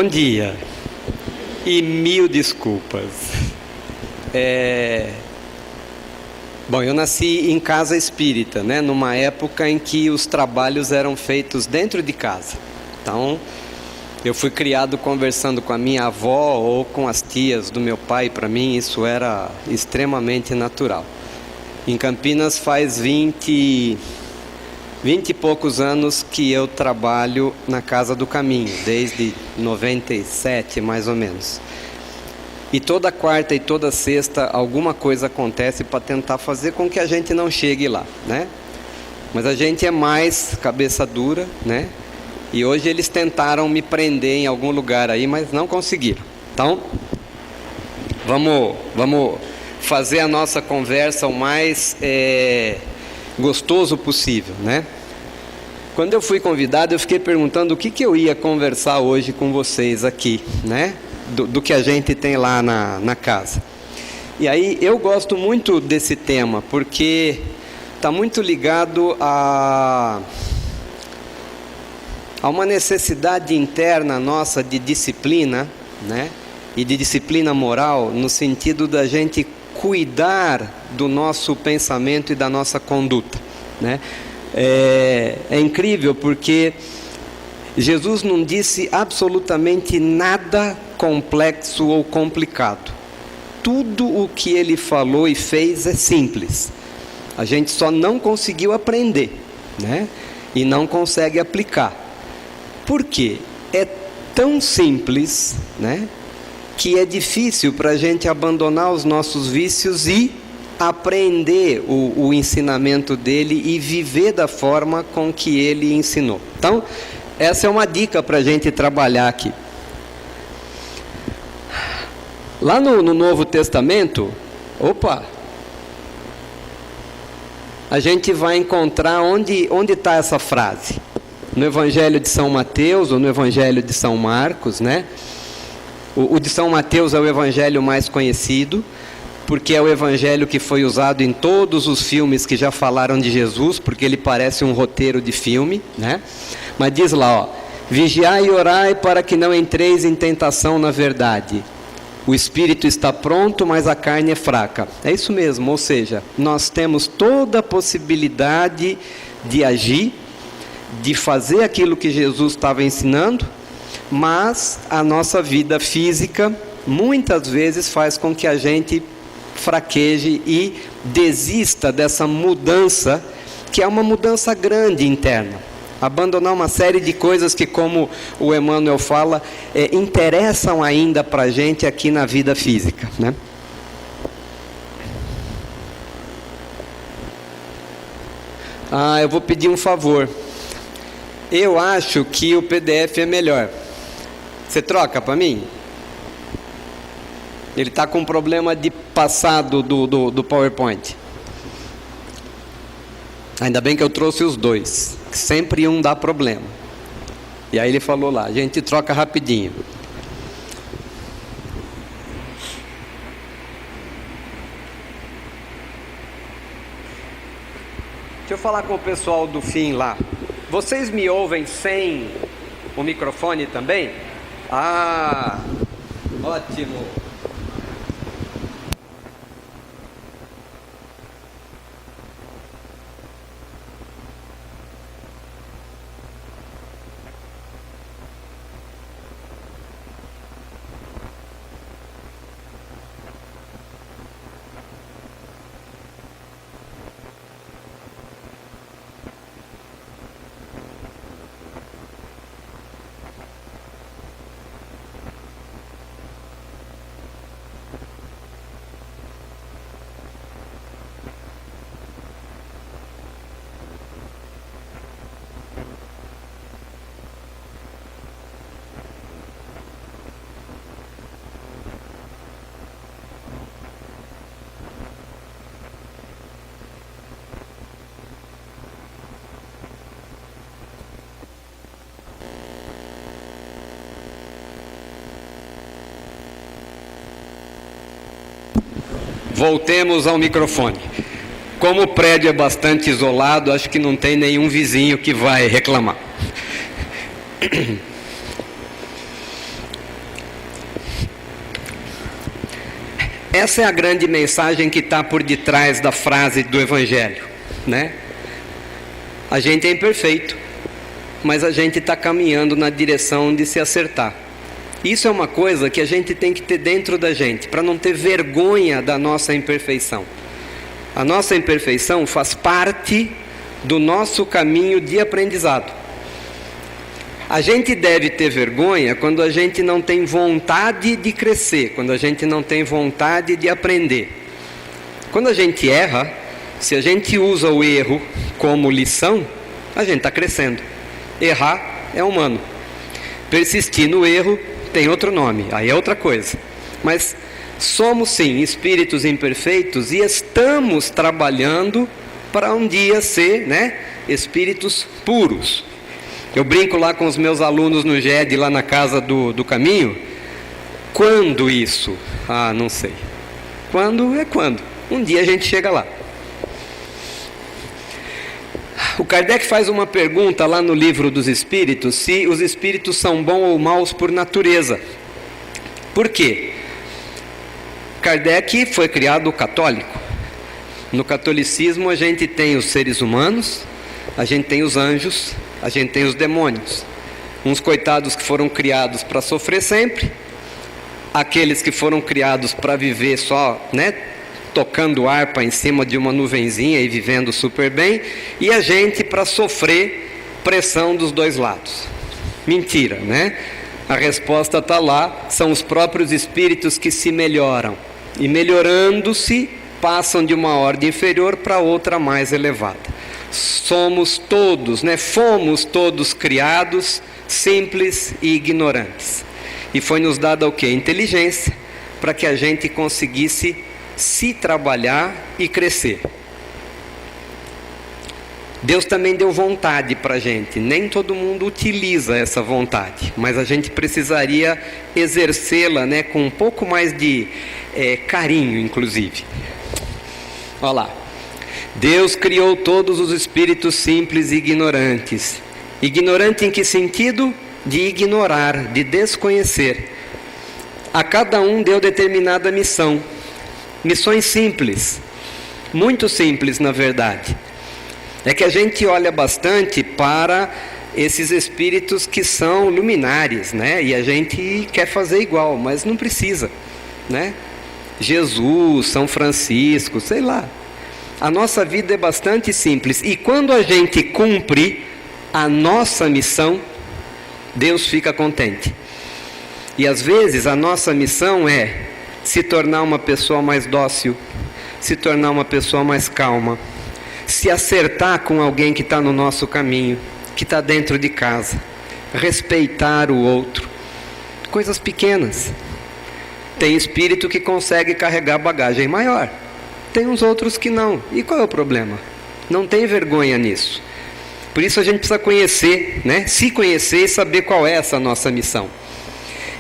Bom dia e mil desculpas. Bom, eu nasci em casa espírita, né? Numa época em que os trabalhos eram feitos dentro de casa. Então, eu fui criado conversando com a minha avó ou com as tias do meu pai. Para mim isso era extremamente natural. Em Campinas faz 20 e poucos anos que eu trabalho na Casa do Caminho, desde 97 mais ou menos. E toda quarta e toda sexta alguma coisa acontece para tentar fazer com que a gente não chegue lá, né? Mas a gente é mais cabeça dura, né? E hoje eles tentaram me prender em algum lugar aí, mas não conseguiram. Então, vamos fazer a nossa conversa o mais gostoso possível, né? Quando eu fui convidado, eu fiquei perguntando o que eu ia conversar hoje com vocês aqui, né? Do que a gente tem lá na casa. E aí eu gosto muito desse tema, porque está muito ligado a uma necessidade interna nossa de disciplina, né? E de disciplina moral, no sentido da gente cuidar do nosso pensamento e da nossa conduta, né? É incrível porque Jesus não disse absolutamente nada complexo ou complicado. Tudo o que ele falou e fez é simples. A gente só não conseguiu aprender, né? E não consegue aplicar. Por quê? É tão simples, né? Que é difícil para a gente abandonar os nossos vícios e aprender o ensinamento dele e viver da forma com que ele ensinou. Então, essa é uma dica para a gente trabalhar aqui. Lá no Novo Testamento, a gente vai encontrar onde está essa frase. No Evangelho de São Mateus ou no Evangelho de São Marcos, né? O de São Mateus é o evangelho mais conhecido, porque é o evangelho que foi usado em todos os filmes que já falaram de Jesus, porque ele parece um roteiro de filme, né? Mas diz lá, vigiai e orai para que não entreis em tentação na verdade. O espírito está pronto, mas a carne é fraca. É isso mesmo, ou seja, nós temos toda a possibilidade de agir, de fazer aquilo que Jesus estava ensinando, mas a nossa vida física muitas vezes faz com que a gente fraqueje e desista dessa mudança, que é uma mudança grande interna. Abandonar uma série de coisas que, como o Emmanuel fala, interessam ainda para a gente aqui na vida física, né? Eu vou pedir um favor. Eu acho que o PDF é melhor. Você troca para mim? Ele está com problema de passado do PowerPoint. Ainda bem que eu trouxe os dois, que sempre um dá problema. E aí ele falou lá, a gente troca rapidinho. Deixa eu falar com o pessoal do fim lá. Vocês me ouvem sem o microfone também? Ótimo. Voltemos ao microfone. Como o prédio é bastante isolado, acho que não tem nenhum vizinho que vai reclamar. Essa é a grande mensagem que está por detrás da frase do Evangelho, né? A gente é imperfeito, mas a gente está caminhando na direção de se acertar. Isso é uma coisa que a gente tem que ter dentro da gente, para não ter vergonha da nossa imperfeição. A nossa imperfeição faz parte do nosso caminho de aprendizado. A gente deve ter vergonha quando a gente não tem vontade de crescer, quando a gente não tem vontade de aprender. Quando a gente erra, se a gente usa o erro como lição, a gente está crescendo. Errar é humano. Persistir no erro tem outro nome, aí é outra coisa. Mas somos sim espíritos imperfeitos e estamos trabalhando para um dia ser, né, espíritos puros. Eu brinco lá com os meus alunos no GED, lá na Casa do Caminho. Quando isso? Ah, não sei. Quando é quando? Um dia a gente chega lá. O Kardec faz uma pergunta lá no Livro dos Espíritos, se os espíritos são bons ou maus por natureza. Por quê? Kardec foi criado católico. No catolicismo a gente tem os seres humanos, a gente tem os anjos, a gente tem os demônios. Uns coitados que foram criados para sofrer sempre, aqueles que foram criados para viver só, né, tocando harpa em cima de uma nuvenzinha e vivendo super bem, e a gente para sofrer pressão dos dois lados. Mentira, né? A resposta está lá, são os próprios espíritos que se melhoram, e melhorando-se, passam de uma ordem inferior para outra mais elevada. Somos todos, né? Fomos todos criados simples e ignorantes. E foi nos dada o quê? Inteligência, para que a gente conseguisse se trabalhar e crescer. Deus também deu vontade para a gente. Nem todo mundo utiliza essa vontade, mas a gente precisaria exercê-la, né, com um pouco mais de carinho, inclusive. Olha lá. Deus criou todos os espíritos simples e ignorantes. Ignorante em que sentido? De ignorar, de desconhecer. A cada um deu determinada missão. Missões simples, muito simples na verdade. É que a gente olha bastante para esses espíritos que são luminares, né? E a gente quer fazer igual, mas não precisa, né? Jesus, São Francisco, sei lá. A nossa vida é bastante simples. E quando a gente cumpre a nossa missão, Deus fica contente. E às vezes a nossa missão é se tornar uma pessoa mais dócil, se tornar uma pessoa mais calma, se acertar com alguém que está no nosso caminho, que está dentro de casa, respeitar o outro. Coisas pequenas. Tem espírito que consegue carregar bagagem maior, tem uns outros que não. E qual é o problema? Não tem vergonha nisso. Por isso a gente precisa conhecer, né? Se conhecer e saber qual é essa nossa missão.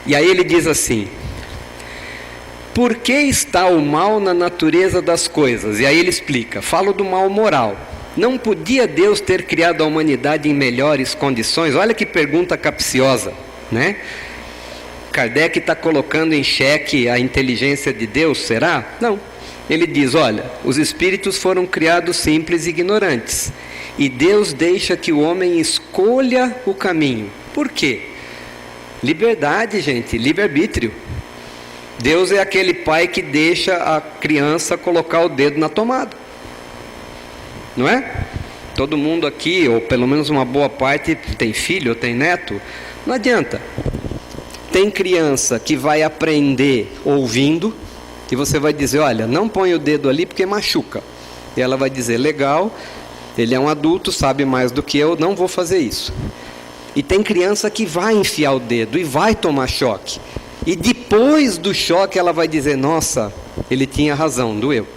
E aí ele diz assim: por que está o mal na natureza das coisas? E aí ele explica, falo do mal moral. Não podia Deus ter criado a humanidade em melhores condições? Olha que pergunta capciosa, né? Kardec está colocando em xeque a inteligência de Deus, será? Não. Ele diz, olha, os espíritos foram criados simples e ignorantes. E Deus deixa que o homem escolha o caminho. Por quê? Liberdade, gente, livre-arbítrio. Deus é aquele pai que deixa a criança colocar o dedo na tomada. Não é? Todo mundo aqui, ou pelo menos uma boa parte, tem filho ou tem neto. Não adianta. Tem criança que vai aprender ouvindo, e você vai dizer, olha, não põe o dedo ali porque machuca. E ela vai dizer, legal, ele é um adulto, sabe mais do que eu, não vou fazer isso. E tem criança que vai enfiar o dedo e vai tomar choque. E depois do choque ela vai dizer, nossa, ele tinha razão, doeu.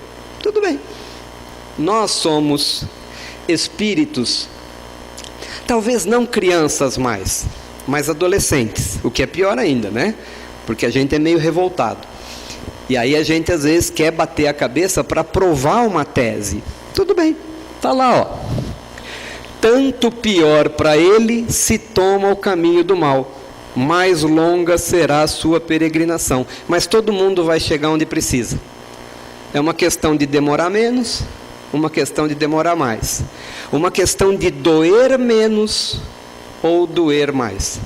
Tudo bem. Nós somos espíritos, talvez não crianças mais, mas adolescentes, o que é pior ainda, né? Porque a gente é meio revoltado. E aí a gente às vezes quer bater a cabeça para provar uma tese. Tudo bem, está lá, ó. Tanto pior para ele se toma o caminho do mal, mais longa será a sua peregrinação. Mas todo mundo vai chegar onde precisa. É uma questão de demorar menos, uma questão de demorar mais. Uma questão de doer menos ou doer mais.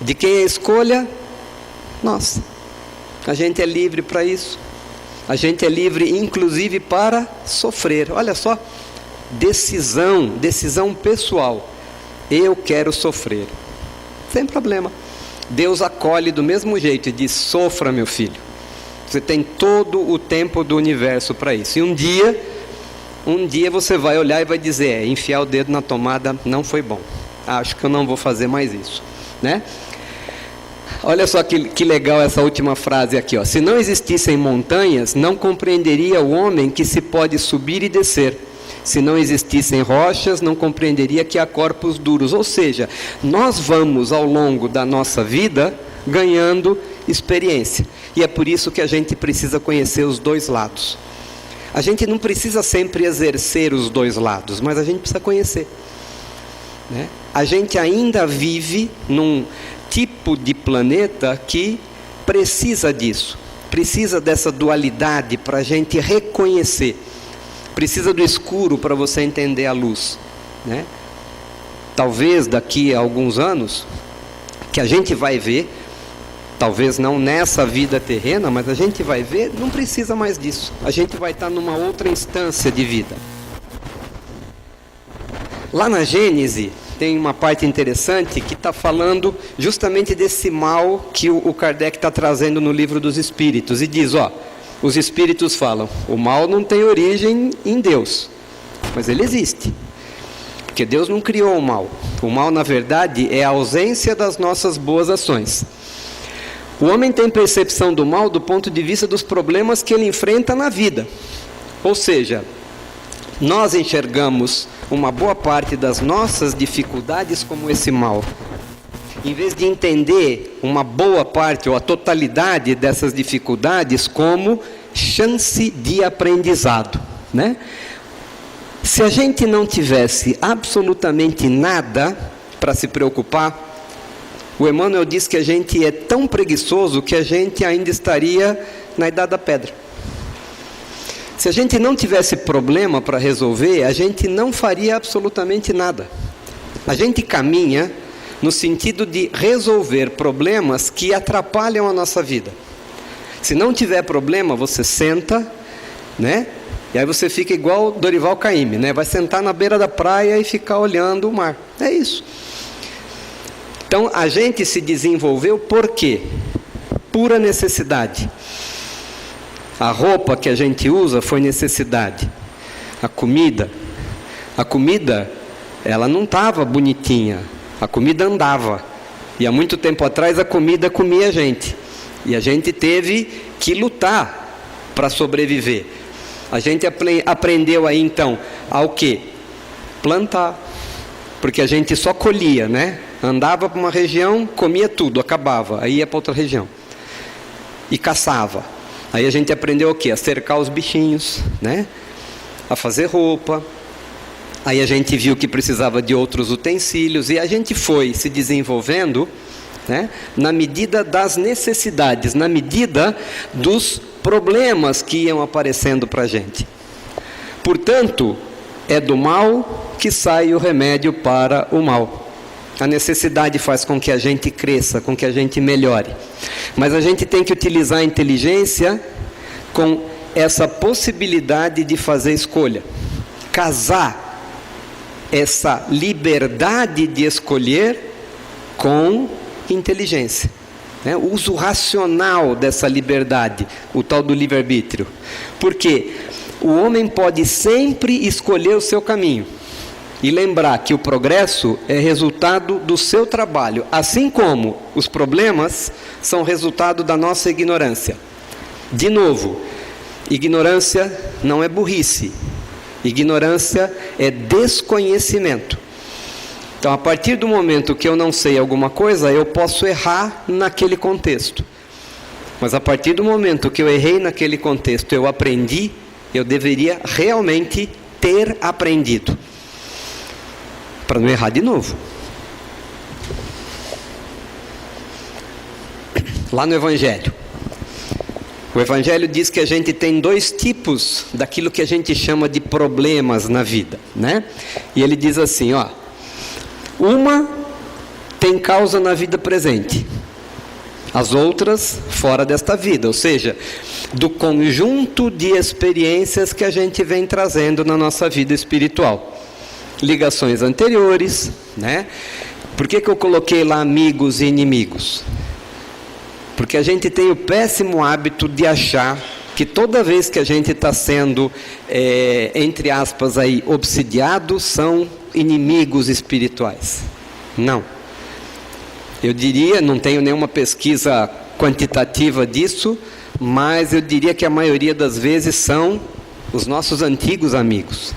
De quem é a escolha? Nossa. A gente é livre para isso. A gente é livre, inclusive, para sofrer. Olha só, decisão pessoal. Eu quero sofrer. Sem problema. Deus acolhe do mesmo jeito e diz: sofra, meu filho. Você tem todo o tempo do universo para isso. E um dia você vai olhar e vai dizer: enfiar o dedo na tomada não foi bom. Acho que eu não vou fazer mais isso, né? Olha só que legal essa última frase aqui, ó. Se não existissem montanhas, não compreenderia o homem que se pode subir e descer. Se não existissem rochas, não compreenderia que há corpos duros. Ou seja, nós vamos ao longo da nossa vida ganhando experiência. E é por isso que a gente precisa conhecer os dois lados. A gente não precisa sempre exercer os dois lados, mas a gente precisa conhecer, né? A gente ainda vive num tipo de planeta que precisa disso. Precisa dessa dualidade para a gente reconhecer. Precisa do escuro para você entender a luz, né? Talvez daqui a alguns anos, que a gente vai ver, talvez não nessa vida terrena, mas a gente vai ver, não precisa mais disso. A gente vai estar numa outra instância de vida. Lá na Gênese, tem uma parte interessante que está falando justamente desse mal que o Kardec está trazendo no Livro dos Espíritos. E diz, ó, os Espíritos falam, o mal não tem origem em Deus, mas ele existe. Porque Deus não criou o mal. O mal, na verdade, é a ausência das nossas boas ações. O homem tem percepção do mal do ponto de vista dos problemas que ele enfrenta na vida. Ou seja, nós enxergamos uma boa parte das nossas dificuldades como esse mal. Em vez de entender uma boa parte ou a totalidade dessas dificuldades como chance de aprendizado, né? Se a gente não tivesse absolutamente nada para se preocupar, o Emmanuel diz que a gente é tão preguiçoso que a gente ainda estaria na Idade da Pedra. Se a gente não tivesse problema para resolver, a gente não faria absolutamente nada. A gente caminha no sentido de resolver problemas que atrapalham a nossa vida. Se não tiver problema, você senta, né? E aí você fica igual Dorival Caymmi, né? Vai sentar na beira da praia e ficar olhando o mar. É isso. Então, a gente se desenvolveu por quê? Pura necessidade. A roupa que a gente usa foi necessidade. A comida, ela não estava bonitinha. A comida andava. E há muito tempo atrás a comida comia a gente. E a gente teve que lutar para sobreviver. A gente aprendeu aí então ao quê? Plantar. Porque a gente só colhia, né? Andava para uma região, comia tudo, acabava. Aí ia para outra região. E caçava. Aí a gente aprendeu o quê? A cercar os bichinhos, né? A fazer roupa. Aí a gente viu que precisava de outros utensílios. E a gente foi se desenvolvendo, né? Na medida das necessidades, na medida dos problemas que iam aparecendo para a gente. Portanto, é do mal que sai o remédio para o mal. A necessidade faz com que a gente cresça, com que a gente melhore. Mas a gente tem que utilizar a inteligência com essa possibilidade de fazer escolha. Casar essa liberdade de escolher com inteligência. O uso racional dessa liberdade, o tal do livre-arbítrio. Porque o homem pode sempre escolher o seu caminho. E lembrar que o progresso é resultado do seu trabalho, assim como os problemas são resultado da nossa ignorância. De novo, ignorância não é burrice, ignorância é desconhecimento. Então, a partir do momento que eu não sei alguma coisa, eu posso errar naquele contexto. Mas a partir do momento que eu errei naquele contexto, eu aprendi, eu deveria realmente ter aprendido. Para não errar de novo. Lá no Evangelho, O Evangelho diz que a gente tem 2 tipos daquilo que a gente chama de problemas na vida, né? E ele diz assim, ó, uma tem causa na vida presente, as outras fora desta vida, ou seja, do conjunto de experiências que a gente vem trazendo na nossa vida espiritual. Ligações anteriores, né? Por que eu coloquei lá amigos e inimigos? Porque a gente tem o péssimo hábito de achar que toda vez que a gente está sendo, entre aspas, aí, obsidiado, são inimigos espirituais. Não. Eu diria, não tenho nenhuma pesquisa quantitativa disso, mas eu diria que a maioria das vezes são os nossos antigos amigos.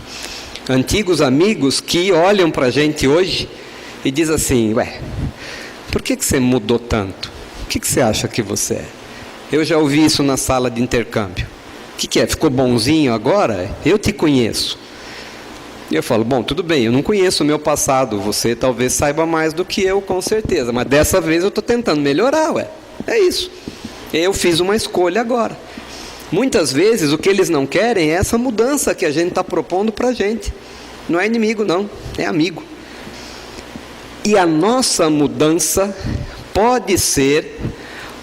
Antigos amigos que olham para a gente hoje e dizem assim, ué, por que você mudou tanto? O que você acha que você é? Eu já ouvi isso na sala de intercâmbio. O que é? Ficou bonzinho agora? Eu te conheço. E eu falo, bom, tudo bem, eu não conheço o meu passado. Você talvez saiba mais do que eu, com certeza. Mas dessa vez eu estou tentando melhorar, ué. É isso. Eu fiz uma escolha agora. Muitas vezes o que eles não querem é essa mudança que a gente está propondo para a gente. Não é inimigo não, é amigo. E a nossa mudança pode ser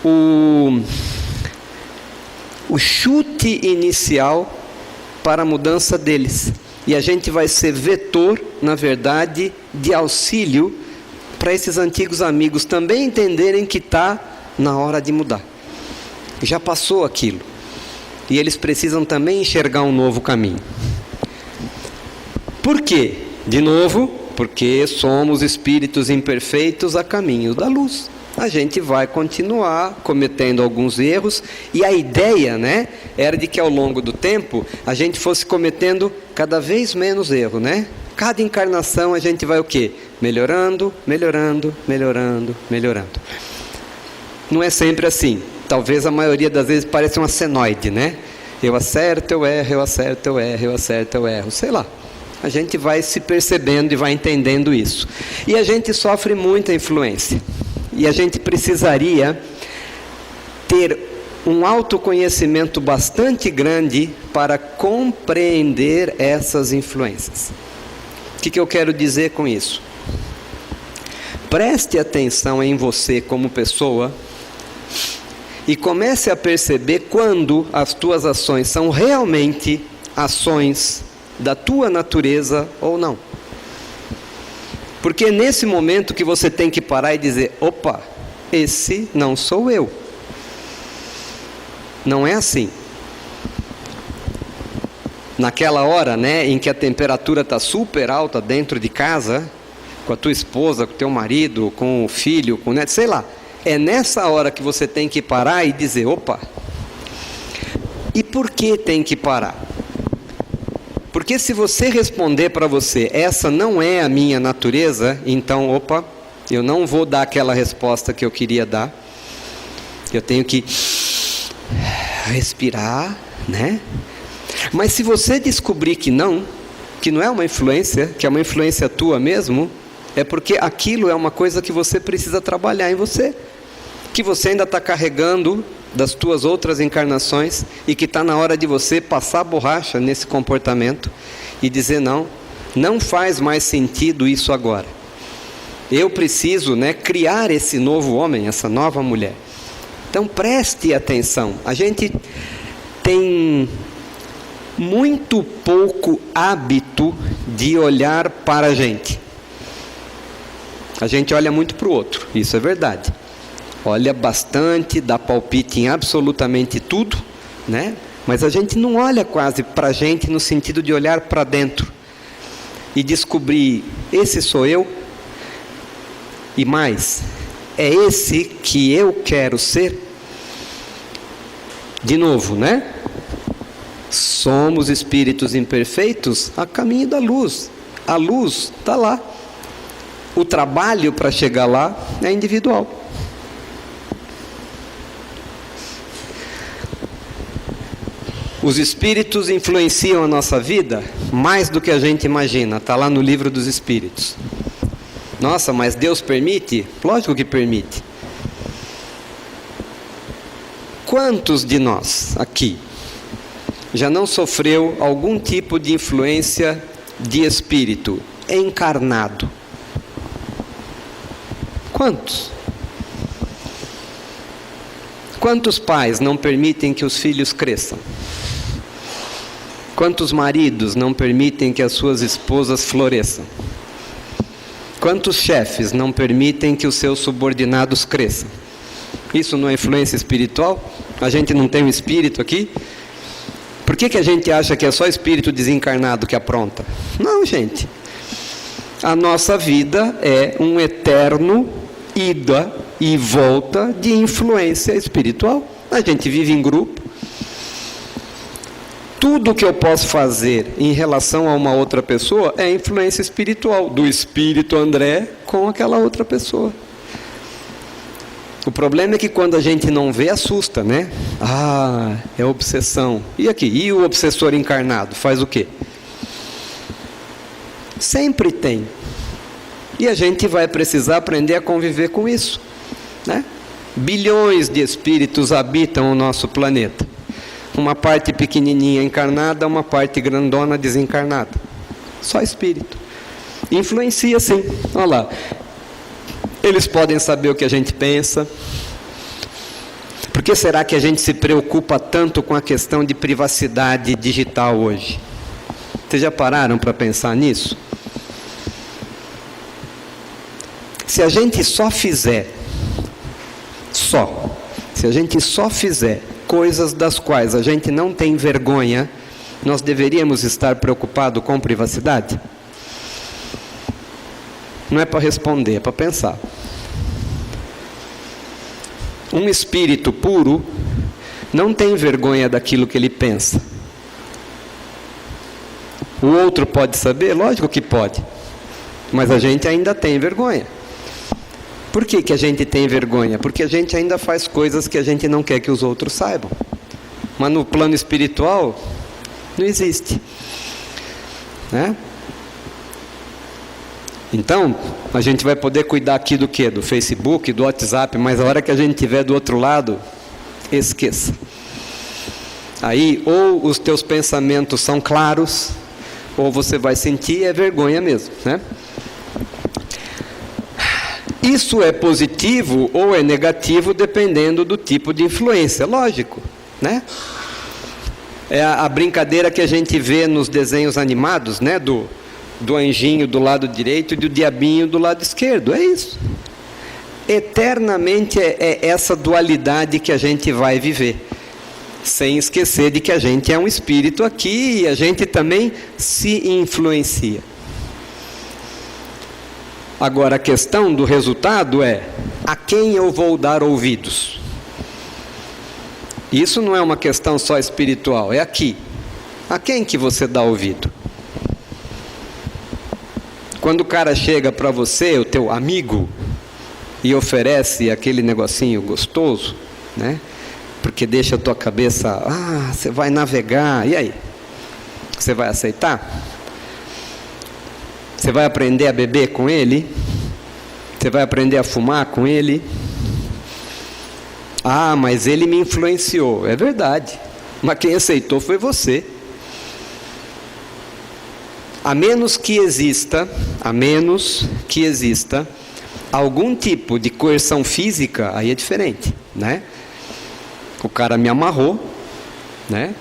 o chute inicial para a mudança deles. E a gente vai ser vetor, na verdade, de auxílio para esses antigos amigos também entenderem que está na hora de mudar. Já passou aquilo. E eles precisam também enxergar um novo caminho. Por quê? De novo, porque somos espíritos imperfeitos a caminho da luz. A gente vai continuar cometendo alguns erros, e a ideia, né, era de que ao longo do tempo a gente fosse cometendo cada vez menos erro, né? Cada encarnação a gente vai o quê? Melhorando, melhorando, melhorando, melhorando. Não é sempre assim. Talvez a maioria das vezes pareça uma senoide, né? Eu acerto, eu erro, eu acerto, eu erro, eu acerto, eu erro, sei lá. A gente vai se percebendo e vai entendendo isso. E a gente sofre muita influência. E a gente precisaria ter um autoconhecimento bastante grande para compreender essas influências. O que eu quero dizer com isso? Preste atenção em você como pessoa e comece a perceber quando as tuas ações são realmente ações da tua natureza ou não. Porque é nesse momento que você tem que parar e dizer, opa, esse não sou eu. Não é assim. Naquela hora, né, em que a temperatura está super alta dentro de casa, com a tua esposa, com o teu marido, com o filho, com o neto, sei lá. É nessa hora que você tem que parar e dizer, opa. E por que tem que parar? Porque se você responder para você, essa não é a minha natureza, então, opa, eu não vou dar aquela resposta que eu queria dar. Eu tenho que respirar, né? Mas se você descobrir que não é uma influência, que é uma influência tua mesmo, é porque aquilo é uma coisa que você precisa trabalhar em você, que você ainda está carregando das tuas outras encarnações e que está na hora de você passar a borracha nesse comportamento e dizer não faz mais sentido isso agora. Eu preciso, né, criar esse novo homem, essa nova mulher. Então preste atenção. A gente tem muito pouco hábito de olhar para a gente. A gente olha muito para o outro, isso é verdade. Olha bastante, dá palpite em absolutamente tudo, né? Mas a gente não olha quase para a gente no sentido de olhar para dentro e descobrir, esse sou eu, e mais, é esse que eu quero ser. De novo, né? Somos espíritos imperfeitos a caminho da luz. A luz está lá. O trabalho para chegar lá é individual. Os espíritos influenciam a nossa vida mais do que a gente imagina. Está lá no livro dos espíritos. Nossa, mas Deus permite? Lógico que permite. Quantos de nós aqui já não sofreu algum tipo de influência de espírito encarnado? Quantos? Quantos pais não permitem que os filhos cresçam? Quantos maridos não permitem que as suas esposas floresçam? Quantos chefes não permitem que os seus subordinados cresçam? Isso não é influência espiritual? A gente não tem um espírito aqui? Por que a gente acha que é só espírito desencarnado que apronta? Não, gente. A nossa vida é um eterno ida e volta de influência espiritual. A gente vive em grupo. Tudo que eu posso fazer em relação a uma outra pessoa é influência espiritual, do espírito André com aquela outra pessoa. O problema é que quando a gente não vê, assusta, né? Ah, é obsessão. E aqui? E o obsessor encarnado faz o quê? Sempre tem. E a gente vai precisar aprender a conviver com isso, né? Bilhões de espíritos habitam o nosso planeta. Uma parte pequenininha encarnada, uma parte grandona desencarnada. Só espírito. Influencia sim. Olha lá. Eles podem saber o que a gente pensa. Por que será que a gente se preocupa tanto com a questão de privacidade digital hoje? Vocês já pararam para pensar nisso? Se a gente só fizer coisas das quais a gente não tem vergonha, nós deveríamos estar preocupados com privacidade? Não é para responder, é para pensar. Um espírito puro não tem vergonha daquilo que ele pensa. O outro pode saber? Lógico que pode. Mas a gente ainda tem vergonha. Por que a gente tem vergonha? Porque a gente ainda faz coisas que a gente não quer que os outros saibam. Mas no plano espiritual, não existe, né? Então, a gente vai poder cuidar aqui do quê? Do Facebook, do WhatsApp, mas a hora que a gente estiver do outro lado, esqueça. Aí, ou os teus pensamentos são claros, ou você vai sentir é vergonha mesmo, né? Isso é positivo ou é negativo, dependendo do tipo de influência, lógico, né? É a brincadeira que a gente vê nos desenhos animados, né? Do anjinho do lado direito e do diabinho do lado esquerdo, é isso. Eternamente é essa dualidade que a gente vai viver, sem esquecer de que a gente é um espírito aqui e a gente também se influencia. Agora a questão do resultado é: a quem eu vou dar ouvidos? Isso não é uma questão só espiritual, é aqui. A quem que você dá ouvido? Quando o cara chega para você, o teu amigo, e oferece aquele negocinho gostoso, né? Porque deixa a tua cabeça, você vai navegar, e aí? Você vai aceitar? Você vai aprender a beber com ele? Você vai aprender a fumar com ele? Mas ele me influenciou. É verdade, mas quem aceitou foi você. A menos que exista algum tipo de coerção física, aí é diferente, né? O cara me amarrou, né?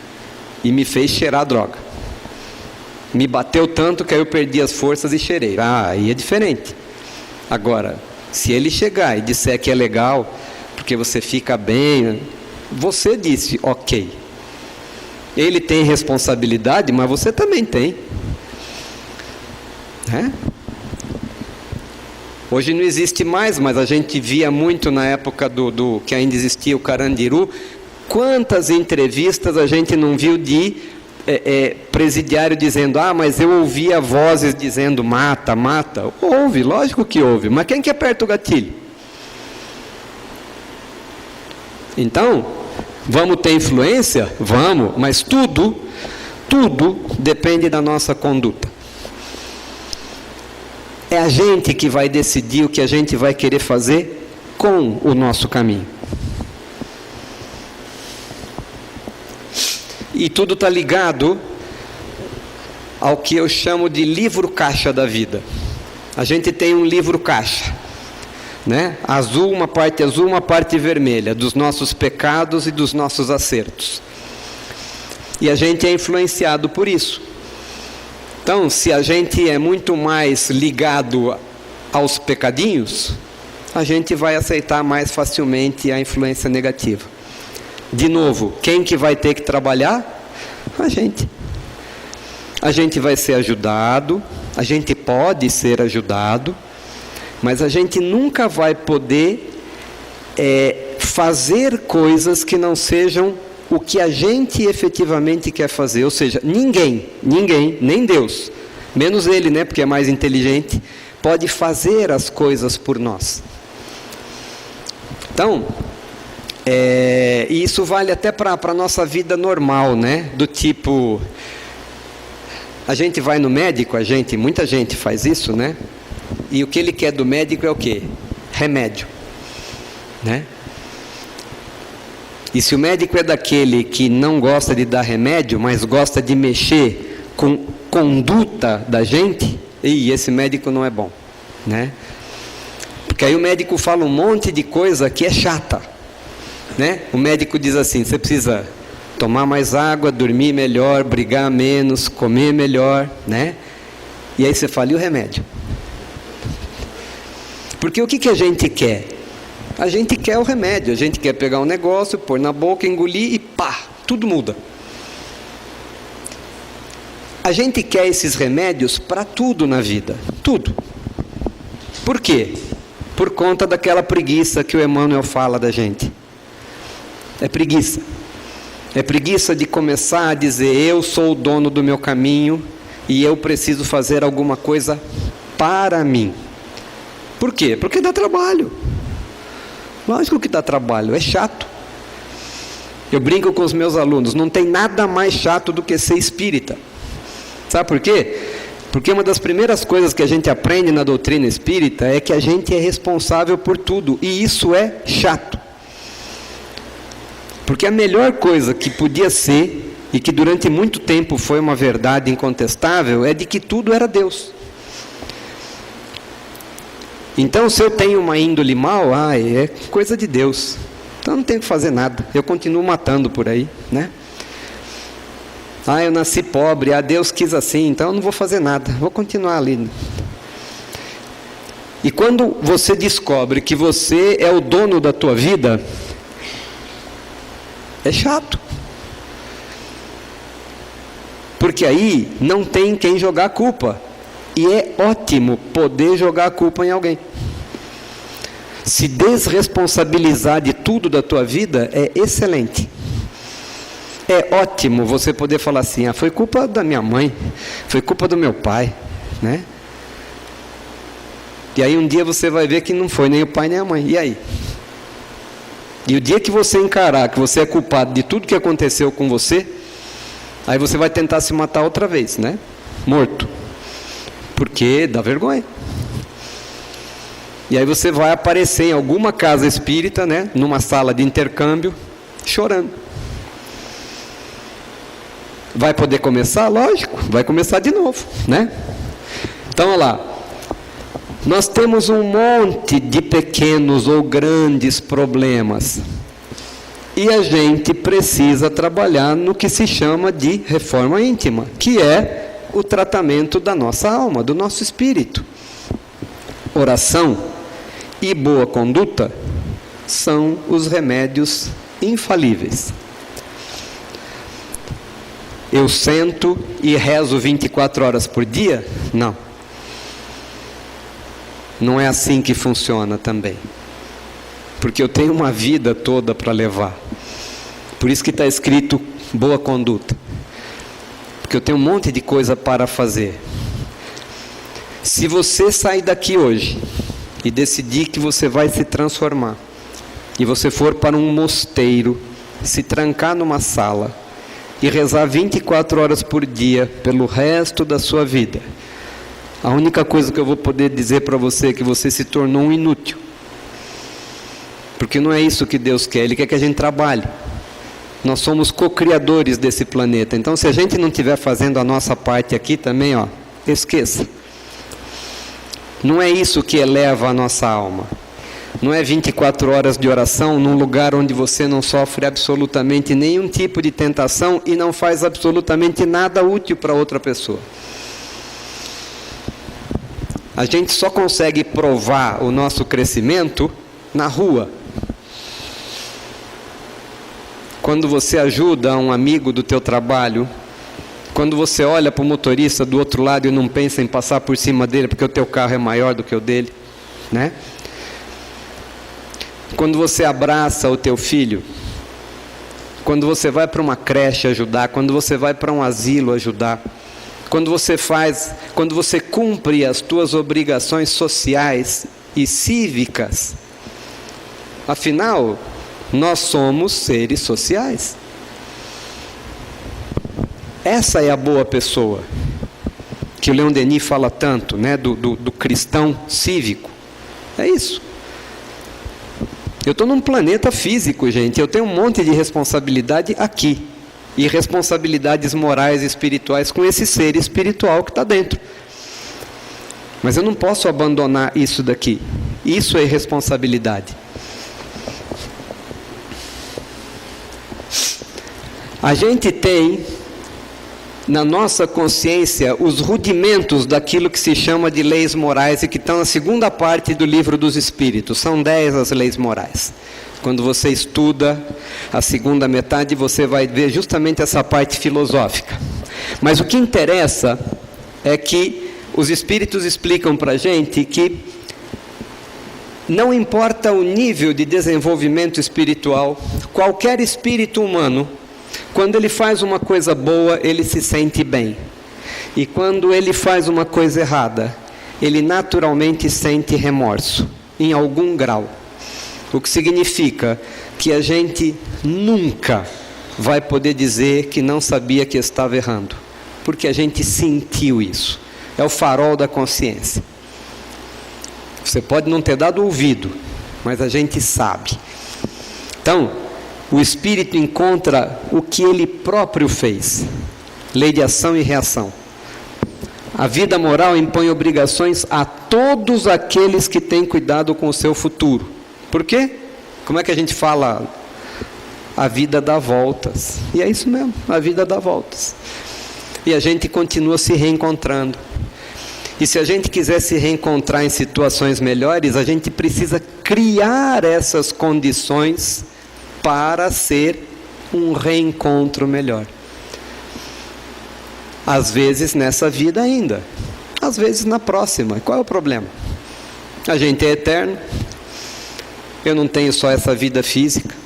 E me fez cheirar droga. Me bateu tanto que aí eu perdi as forças e cheirei. Aí é diferente. Agora, se ele chegar e disser que é legal, porque você fica bem, você disse ok. Ele tem responsabilidade, mas você também tem. Hoje não existe mais, mas a gente via muito na época do que ainda existia o Carandiru. Quantas entrevistas a gente não viu de presidiário dizendo: mas eu ouvia vozes dizendo mata, mata. Ouve, lógico que ouve, mas quem que aperta o gatilho? Então, vamos ter influência? Vamos, mas tudo depende da nossa conduta. É a gente que vai decidir o que a gente vai querer fazer com o nosso caminho. E tudo está ligado ao que eu chamo de livro caixa da vida. A gente tem um livro caixa, né? Azul, uma parte vermelha, dos nossos pecados e dos nossos acertos. E a gente é influenciado por isso. Então, se a gente é muito mais ligado aos pecadinhos, a gente vai aceitar mais facilmente a influência negativa. De novo, quem que vai ter que trabalhar? A gente. A gente vai ser ajudado, a gente pode ser ajudado, mas a gente nunca vai poder fazer coisas que não sejam o que a gente efetivamente quer fazer. Ou seja, ninguém, nem Deus, menos Ele, né, porque é mais inteligente, pode fazer as coisas por nós. Então, e isso vale até para a nossa vida normal, né? Do tipo, a gente vai no médico, muita gente faz isso, né? E o que ele quer do médico é o quê? Remédio, né? E se o médico é daquele que não gosta de dar remédio, mas gosta de mexer com conduta da gente, esse médico não é bom, né? Porque aí o médico fala um monte de coisa que é chata, né? O médico diz assim: você precisa tomar mais água, dormir melhor, brigar menos, comer melhor, né? E aí você fala: e o remédio? Porque o que a gente quer? A gente quer o remédio, a gente quer pegar um negócio, pôr na boca, engolir e pá, tudo muda. A gente quer esses remédios para tudo na vida, tudo. Por quê? Por conta daquela preguiça que o Emmanuel fala da gente. É preguiça. É preguiça de começar a dizer: eu sou o dono do meu caminho e eu preciso fazer alguma coisa para mim. Por quê? Porque dá trabalho. Lógico que dá trabalho, é chato. Eu brinco com os meus alunos: não tem nada mais chato do que ser espírita. Sabe por quê? Porque uma das primeiras coisas que a gente aprende na doutrina espírita é que a gente é responsável por tudo, e isso é chato. Porque a melhor coisa que podia ser, e que durante muito tempo foi uma verdade incontestável, é de que tudo era Deus. Então, se eu tenho uma índole mal, é coisa de Deus. Então não tenho que fazer nada, eu continuo matando por aí, né? Eu nasci pobre, Deus quis assim, então eu não vou fazer nada, vou continuar ali. E quando você descobre que você é o dono da tua vida, é chato. Porque aí não tem quem jogar a culpa. E é ótimo poder jogar a culpa em alguém. Se desresponsabilizar de tudo da tua vida é excelente. É ótimo você poder falar assim: foi culpa da minha mãe, foi culpa do meu pai, né? E aí um dia você vai ver que não foi nem o pai nem a mãe. E aí? E o dia que você encarar que você é culpado de tudo que aconteceu com você, aí você vai tentar se matar outra vez, né? Morto. Porque dá vergonha. E aí você vai aparecer em alguma casa espírita, né? Numa sala de intercâmbio, chorando. Vai poder começar? Lógico, vai começar de novo, né? Então, olha lá. Nós temos um monte de pequenos ou grandes problemas. E a gente precisa trabalhar no que se chama de reforma íntima, que é o tratamento da nossa alma, do nosso espírito. Oração e boa conduta são os remédios infalíveis. Eu sento e rezo 24 horas por dia? Não. Não é assim que funciona também. Porque eu tenho uma vida toda para levar. Por isso que está escrito boa conduta. Porque eu tenho um monte de coisa para fazer. Se você sair daqui hoje e decidir que você vai se transformar, e você for para um mosteiro, se trancar numa sala e rezar 24 horas por dia pelo resto da sua vida, a única coisa que eu vou poder dizer para você é que você se tornou um inútil. Porque não é isso que Deus quer, Ele quer que a gente trabalhe. Nós somos co-criadores desse planeta. Então, se a gente não estiver fazendo a nossa parte aqui também, esqueça. Não é isso que eleva a nossa alma. Não é 24 horas de oração num lugar onde você não sofre absolutamente nenhum tipo de tentação e não faz absolutamente nada útil para outra pessoa. A gente só consegue provar o nosso crescimento na rua. Quando você ajuda um amigo do teu trabalho, quando você olha para o motorista do outro lado e não pensa em passar por cima dele porque o teu carro é maior do que o dele, né? Quando você abraça o teu filho, quando você vai para uma creche ajudar, quando você vai para um asilo ajudar, quando você cumpre as tuas obrigações sociais e cívicas, afinal, nós somos seres sociais. Essa é a boa pessoa, que o Leon Denis fala tanto, né, do cristão cívico. É isso. Eu estou num planeta físico, gente. Eu tenho um monte de responsabilidade aqui. E responsabilidades morais e espirituais com esse ser espiritual que está dentro. Mas eu não posso abandonar isso daqui. Isso é responsabilidade. A gente tem na nossa consciência os rudimentos daquilo que se chama de leis morais e que estão na segunda parte do livro dos Espíritos. São 10 as leis morais. Quando você estuda a segunda metade, você vai ver justamente essa parte filosófica. Mas o que interessa é que os Espíritos explicam para a gente que não importa o nível de desenvolvimento espiritual, qualquer espírito humano, quando ele faz uma coisa boa, ele se sente bem. E quando ele faz uma coisa errada, ele naturalmente sente remorso, em algum grau. O que significa que a gente nunca vai poder dizer que não sabia que estava errando. Porque a gente sentiu isso. É o farol da consciência. Você pode não ter dado ouvido, mas a gente sabe. Então, o espírito encontra o que ele próprio fez. Lei de ação e reação. A vida moral impõe obrigações a todos aqueles que têm cuidado com o seu futuro. Por quê? Como é que a gente fala? A vida dá voltas. E é isso mesmo, a vida dá voltas. E a gente continua se reencontrando. E se a gente quiser se reencontrar em situações melhores, a gente precisa criar essas condições para ser um reencontro melhor. Às vezes nessa vida ainda, às vezes na próxima. Qual é o problema? A gente é eterno. Eu não tenho só essa vida física.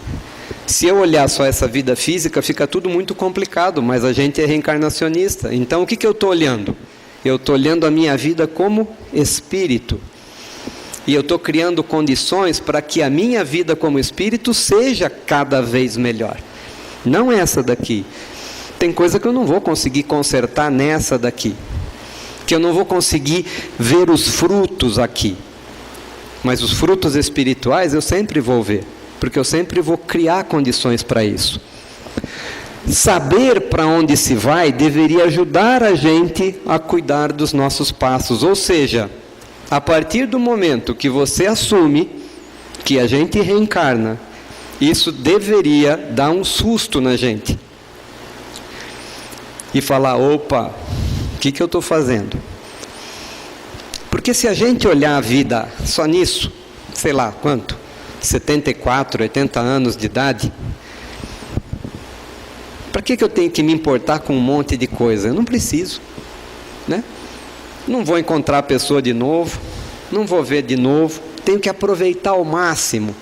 Se eu olhar só essa vida física, fica tudo muito complicado, mas a gente é reencarnacionista. Então o que eu estou olhando? Eu estou olhando a minha vida como espírito. E eu estou criando condições para que a minha vida como espírito seja cada vez melhor. Não essa daqui. Tem coisa que eu não vou conseguir consertar nessa daqui. Que eu não vou conseguir ver os frutos aqui. Mas os frutos espirituais eu sempre vou ver. Porque eu sempre vou criar condições para isso. Saber para onde se vai deveria ajudar a gente a cuidar dos nossos passos. Ou seja, a partir do momento que você assume que a gente reencarna, isso deveria dar um susto na gente. E falar, opa, o que eu estou fazendo? Porque se a gente olhar a vida só nisso, sei lá, quanto? 74, 80 anos de idade, para que eu tenho que me importar com um monte de coisa? Eu não preciso, né? Não vou encontrar a pessoa de novo, não vou ver de novo, tenho que aproveitar ao máximo.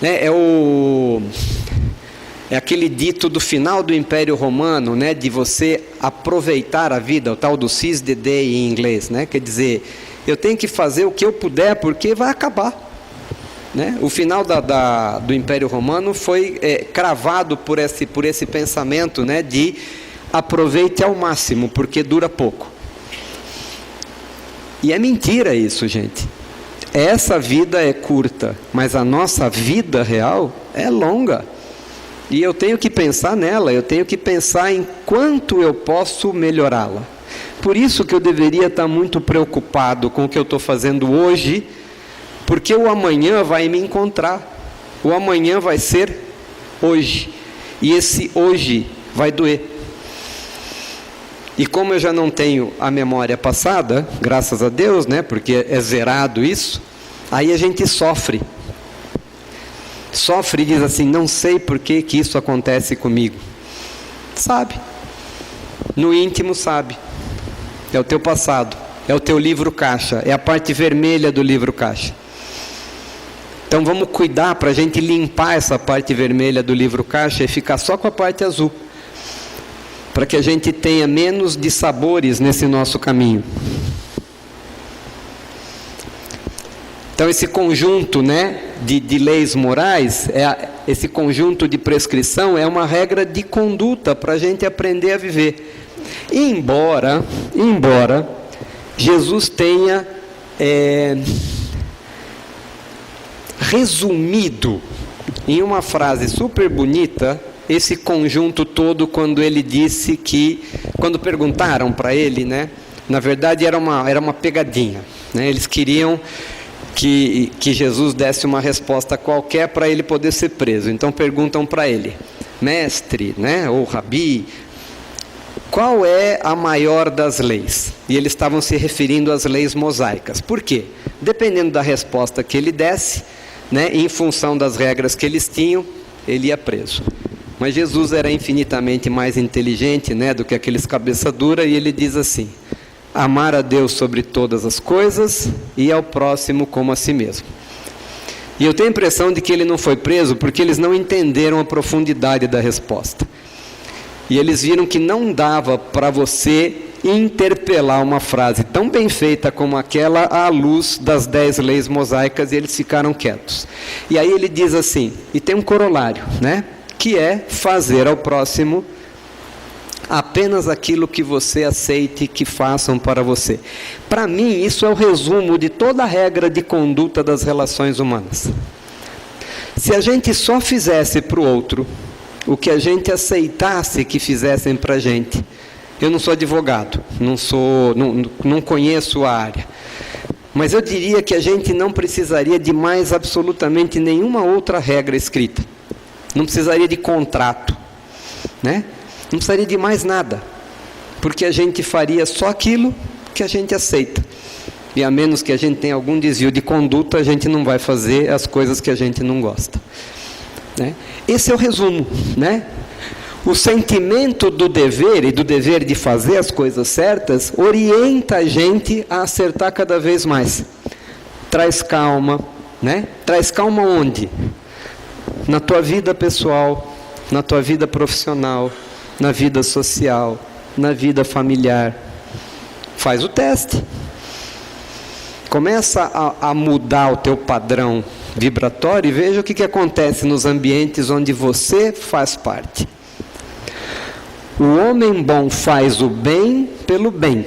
É aquele dito do final do Império Romano, né, de você aproveitar a vida, o tal do seize the day em inglês, né? Quer dizer, eu tenho que fazer o que eu puder porque vai acabar. Né? O final do Império Romano foi cravado por esse pensamento, né, de aproveite ao máximo, porque dura pouco. E é mentira isso, gente. Essa vida é curta, mas a nossa vida real é longa. E eu tenho que pensar nela, eu tenho que pensar em quanto eu posso melhorá-la. Por isso que eu deveria estar muito preocupado com o que eu estou fazendo hoje, porque o amanhã vai me encontrar. O amanhã vai ser hoje. E esse hoje vai doer. E como eu já não tenho a memória passada, graças a Deus, né, porque é zerado isso, aí a gente sofre. Sofre e diz assim, não sei por que isso acontece comigo. Sabe. No íntimo sabe. É o teu passado. É o teu livro caixa. É a parte vermelha do livro caixa. Então vamos cuidar para a gente limpar essa parte vermelha do livro caixa e ficar só com a parte azul. Para que a gente tenha menos dissabores nesse nosso caminho. Então esse conjunto, né, de leis morais, esse conjunto de prescrição é uma regra de conduta para a gente aprender a viver. Embora Jesus tenha resumido em uma frase super bonita esse conjunto todo quando ele disse que, quando perguntaram para ele, né, na verdade era uma pegadinha, né, eles queriam que Jesus desse uma resposta qualquer para ele poder ser preso. Então perguntam para ele, mestre, né, ou rabi, qual é a maior das leis? E eles estavam se referindo às leis mosaicas. Por quê? Dependendo da resposta que ele desse, né, em função das regras que eles tinham, ele ia preso. Mas Jesus era infinitamente mais inteligente, né, do que aqueles cabeça dura, e ele diz assim, amar a Deus sobre todas as coisas e ao próximo como a si mesmo. E eu tenho a impressão de que ele não foi preso porque eles não entenderam a profundidade da resposta. E eles viram que não dava para você interpelar uma frase tão bem feita como aquela à luz das 10 leis mosaicas, e eles ficaram quietos. E aí ele diz assim, e tem um corolário, né, que é fazer ao próximo apenas aquilo que você aceite que façam para você. Para mim, isso é o resumo de toda a regra de conduta das relações humanas. Se a gente só fizesse para o outro o que a gente aceitasse que fizessem para a gente, eu não sou advogado, não conheço a área, mas eu diria que a gente não precisaria de mais absolutamente nenhuma outra regra escrita. Não precisaria de contrato, né? Não precisaria de mais nada, porque a gente faria só aquilo que a gente aceita. E a menos que a gente tenha algum desvio de conduta, a gente não vai fazer as coisas que a gente não gosta, né? Esse é o resumo, né? O sentimento do dever e do dever de fazer as coisas certas orienta a gente a acertar cada vez mais. Traz calma, né? Traz calma onde? Na tua vida pessoal, na tua vida profissional, na vida social, na vida familiar. Faz o teste. Começa a mudar o teu padrão vibratório e veja o que acontece nos ambientes onde você faz parte. O homem bom faz o bem pelo bem.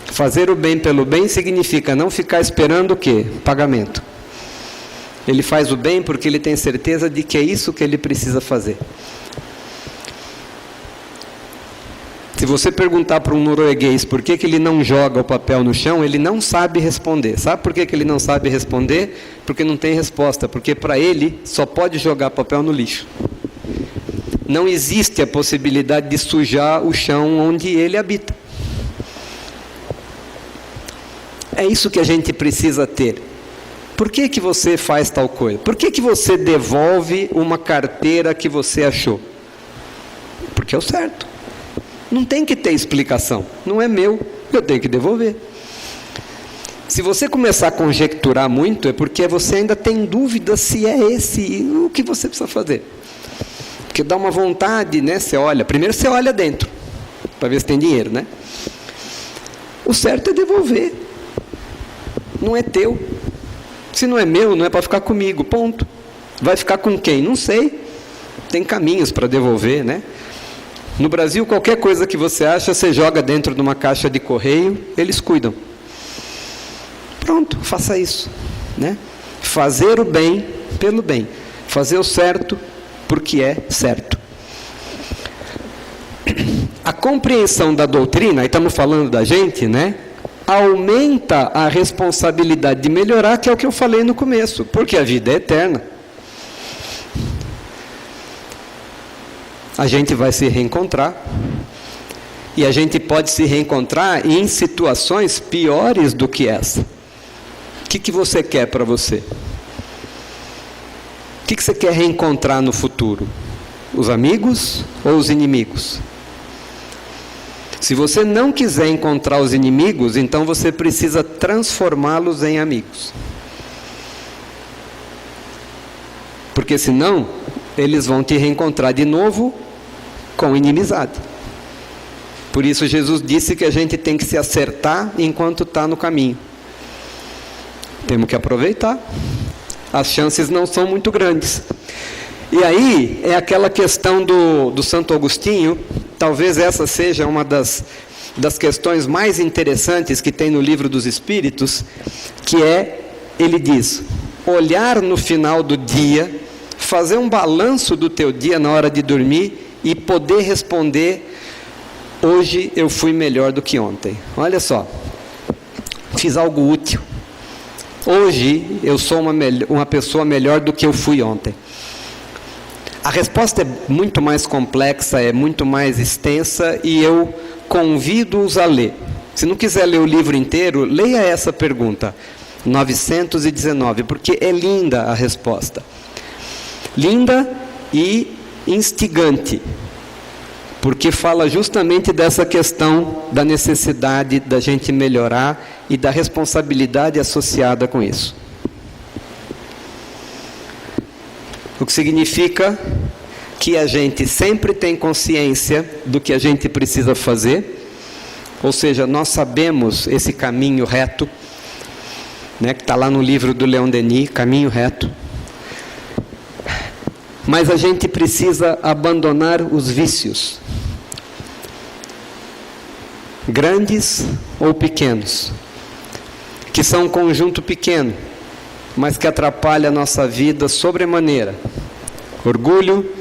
Fazer o bem pelo bem significa não ficar esperando o quê? Pagamento. Ele faz o bem porque ele tem certeza de que é isso que ele precisa fazer. Se você perguntar para um norueguês por que ele não joga o papel no chão, ele não sabe responder. Sabe por que ele não sabe responder? Porque não tem resposta. Porque para ele só pode jogar papel no lixo. Não existe a possibilidade de sujar o chão onde ele habita. É isso que a gente precisa ter. Por que você faz tal coisa? Por que você devolve uma carteira que você achou? Porque é o certo. Não tem que ter explicação. Não é meu, eu tenho que devolver. Se você começar a conjecturar muito, é porque você ainda tem dúvida se é esse o que você precisa fazer. Porque dá uma vontade, né? Você olha, primeiro você olha dentro, para ver se tem dinheiro, né? O certo é devolver. Não é teu. Se não é meu, não é para ficar comigo, ponto. Vai ficar com quem? Não sei. Tem caminhos para devolver, né? No Brasil, qualquer coisa que você acha, você joga dentro de uma caixa de correio, eles cuidam. Pronto, faça isso, né? Fazer o bem pelo bem. Fazer o certo porque é certo. A compreensão da doutrina, aí estamos falando da gente, né? Aumenta a responsabilidade de melhorar, que é o que eu falei no começo, porque a vida é eterna. A gente vai se reencontrar, e a gente pode se reencontrar em situações piores do que essa. O que você quer para você? O que você quer reencontrar no futuro? Os amigos ou os inimigos? Se você não quiser encontrar os inimigos, então você precisa transformá-los em amigos. Porque senão, eles vão te reencontrar de novo com inimizade. Por isso Jesus disse que a gente tem que se acertar enquanto está no caminho. Temos que aproveitar. As chances não são muito grandes. E aí é aquela questão do Santo Agostinho. Talvez essa seja uma das questões mais interessantes que tem no Livro dos Espíritos, que ele diz, olhar no final do dia, fazer um balanço do teu dia na hora de dormir e poder responder, hoje eu fui melhor do que ontem. Olha só, fiz algo útil. Hoje eu sou uma pessoa melhor do que eu fui ontem. A resposta é muito mais complexa, é muito mais extensa, e eu convido-os a ler. Se não quiser ler o livro inteiro, leia essa pergunta, 919, porque é linda a resposta. Linda e instigante, porque fala justamente dessa questão da necessidade da gente melhorar e da responsabilidade associada com isso. O que significa que a gente sempre tem consciência do que a gente precisa fazer, ou seja, nós sabemos esse caminho reto, né, que está lá no livro do Leon Denis, Caminho Reto. Mas a gente precisa abandonar os vícios, grandes ou pequenos, que são um conjunto pequeno, mas que atrapalha a nossa vida sobremaneira. Orgulho,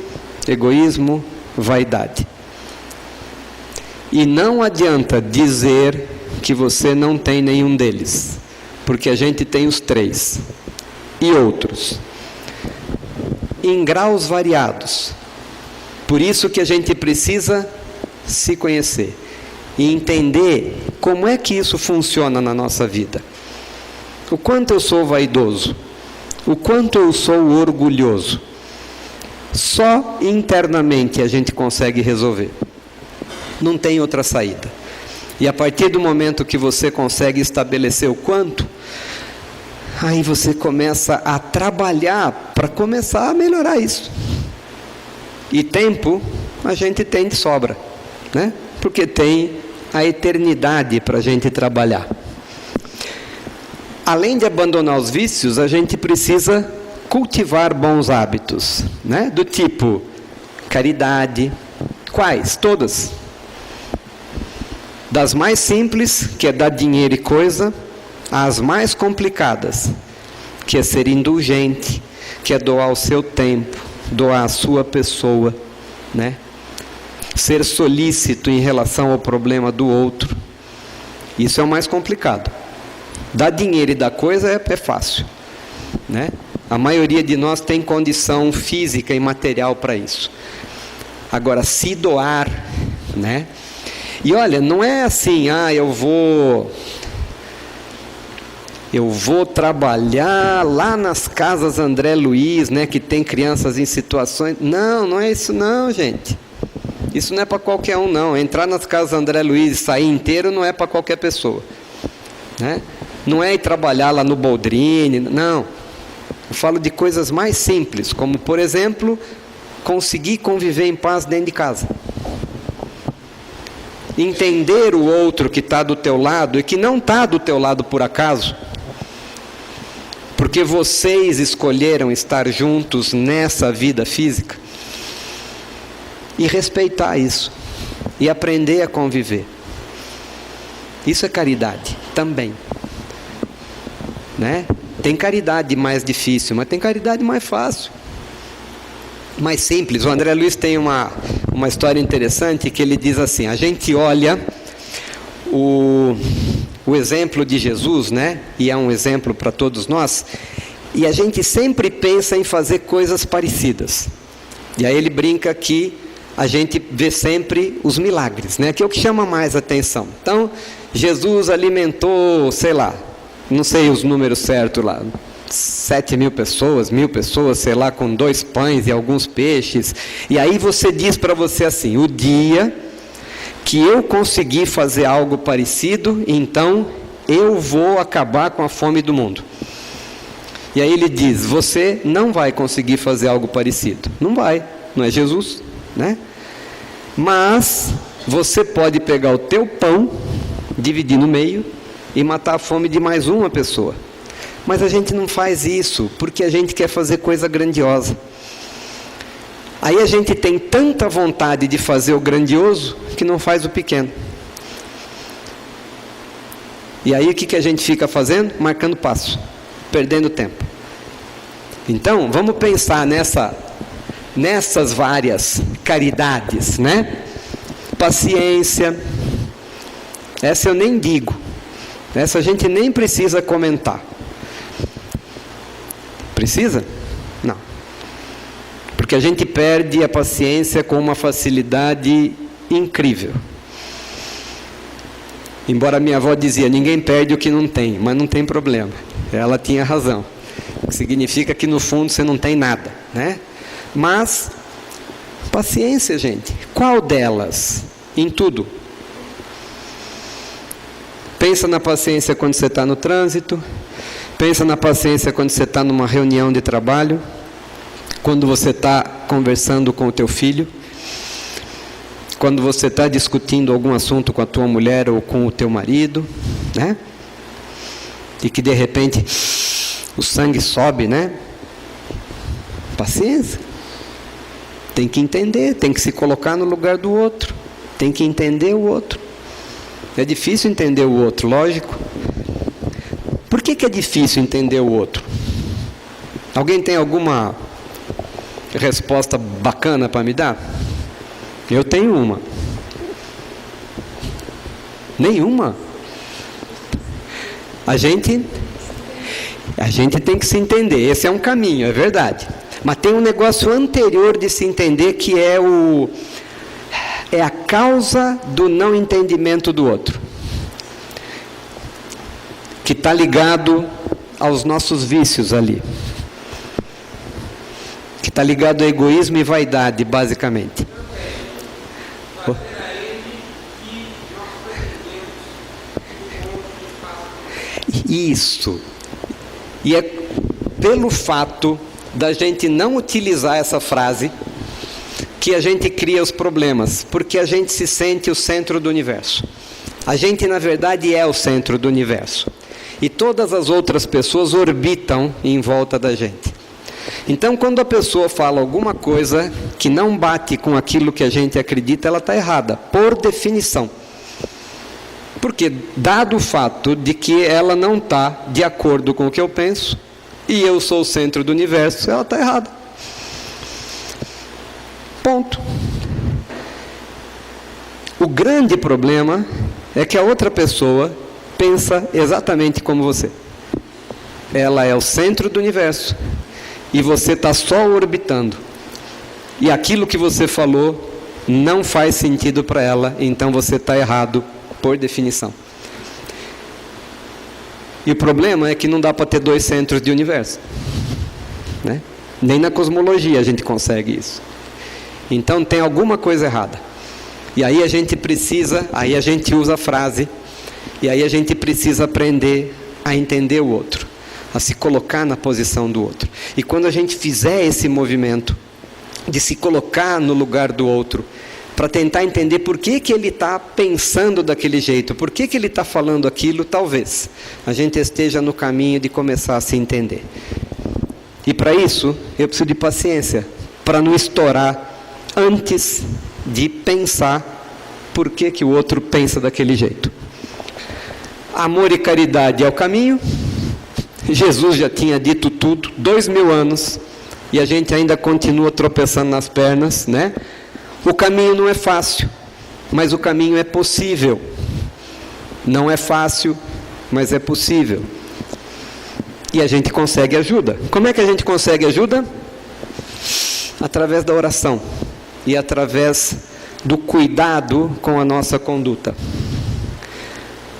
egoísmo, vaidade. E não adianta dizer que você não tem nenhum deles, porque a gente tem os três, e outros, em graus variados. Por isso que a gente precisa se conhecer e entender como é que isso funciona na nossa vida. O quanto eu sou vaidoso, o quanto eu sou orgulhoso. Só internamente a gente consegue resolver. Não tem outra saída. E a partir do momento que você consegue estabelecer o quanto, aí você começa a trabalhar para começar a melhorar isso. E tempo a gente tem de sobra, né? Porque tem a eternidade para a gente trabalhar. Além de abandonar os vícios, a gente precisa cultivar bons hábitos, né? Do tipo caridade. Quais? Todas. Das mais simples, que é dar dinheiro e coisa, às mais complicadas, que é ser indulgente, que é doar o seu tempo, doar a sua pessoa, né? Ser solícito em relação ao problema do outro. Isso é o mais complicado. Dar dinheiro e dar coisa é fácil, né? A maioria de nós tem condição física e material para isso. Agora, se doar, né? E olha, não é assim, eu vou trabalhar lá nas casas André Luiz, né, que tem crianças em situações... Não é isso não, gente. Isso não é para qualquer um, não. Entrar nas casas André Luiz e sair inteiro não é para qualquer pessoa, né? Não é ir trabalhar lá no Boldrini, não. Eu falo de coisas mais simples, como, por exemplo, conseguir conviver em paz dentro de casa. Entender o outro que está do teu lado e que não está do teu lado por acaso, porque vocês escolheram estar juntos nessa vida física, e respeitar isso e aprender a conviver. Isso é caridade também, né? Tem caridade mais difícil, mas tem caridade mais fácil. mais simples. O André Luiz tem uma história interessante que ele diz assim: a gente olha o exemplo de Jesus, né? E é um exemplo para todos nós, e a gente sempre pensa em fazer coisas parecidas. E aí ele brinca que a gente vê sempre os milagres, né? Que é o que chama mais atenção. Então, Jesus alimentou, sei lá, não sei os números certos lá, 7.000 pessoas, 1.000 pessoas, sei lá, com 2 pães e alguns peixes. E aí você diz para você assim: o dia que eu conseguir fazer algo parecido, então eu vou acabar com a fome do mundo. E aí ele diz: você não vai conseguir fazer algo parecido. Não vai, não é Jesus, né? Mas você pode pegar o teu pão, dividir no meio e matar a fome de mais uma pessoa. Mas a gente não faz isso porque a gente quer fazer coisa grandiosa. Aí a gente tem tanta vontade de fazer o grandioso que não faz o pequeno. E aí o que a gente fica fazendo? Marcando passo, perdendo tempo. Então vamos pensar nessas várias caridades, né? Paciência, essa eu nem digo, essa a gente nem precisa comentar. Precisa? Não. Porque a gente perde a paciência com uma facilidade incrível. Embora minha avó dizia: ninguém perde o que não tem, mas não tem problema. Ela tinha razão. Significa que no fundo você não tem nada, né? Mas, paciência, gente. Qual delas? Em tudo. Pensa na paciência quando você está no trânsito. Pensa na paciência quando você está numa reunião de trabalho. Quando você está conversando com o teu filho. Quando você está discutindo algum assunto com a tua mulher ou com o teu marido, né? E que de repente o sangue sobe, né? Paciência. Tem que entender, tem que se colocar no lugar do outro, tem que entender o outro. É difícil entender o outro, lógico. Por que é difícil entender o outro? Alguém tem alguma resposta bacana para me dar? Eu tenho uma. Nenhuma. A gente tem que se entender. Esse é um caminho, é verdade. Mas tem um negócio anterior de se entender, que é a causa do não entendimento do outro, que está ligado aos nossos vícios ali, que está ligado a egoísmo e vaidade, basicamente. Isso. E é pelo fato da gente não utilizar essa frase que a gente cria os problemas, porque a gente se sente o centro do universo. A gente, na verdade, é o centro do universo. E todas as outras pessoas orbitam em volta da gente. Então, quando a pessoa fala alguma coisa que não bate com aquilo que a gente acredita, ela está errada, por definição. Porque, dado o fato de que ela não está de acordo com o que eu penso, e eu sou o centro do universo, ela está errada. Ponto. O grande problema é que a outra pessoa pensa exatamente como você. Ela é o centro do universo e você está só orbitando. E aquilo que você falou não faz sentido para ela, então você está errado por definição. E o problema é que não dá para ter 2 centros de universo, né? Nem na cosmologia a gente consegue isso. Então tem alguma coisa errada. E aí a gente usa a frase, e aí a gente precisa aprender a entender o outro, a se colocar na posição do outro. E quando a gente fizer esse movimento de se colocar no lugar do outro, para tentar entender por que ele está pensando daquele jeito, por que ele está falando aquilo, talvez a gente esteja no caminho de começar a se entender. E para isso, eu preciso de paciência, para não estourar antes de pensar por que o outro pensa daquele jeito. Amor e caridade é o caminho. Jesus já tinha dito tudo, 2000 anos, e a gente ainda continua tropeçando nas pernas, né? O caminho não é fácil, mas o caminho é possível. Não é fácil, mas é possível. E a gente consegue ajuda. Como é que a gente consegue ajuda? Através da oração e através do cuidado com a nossa conduta.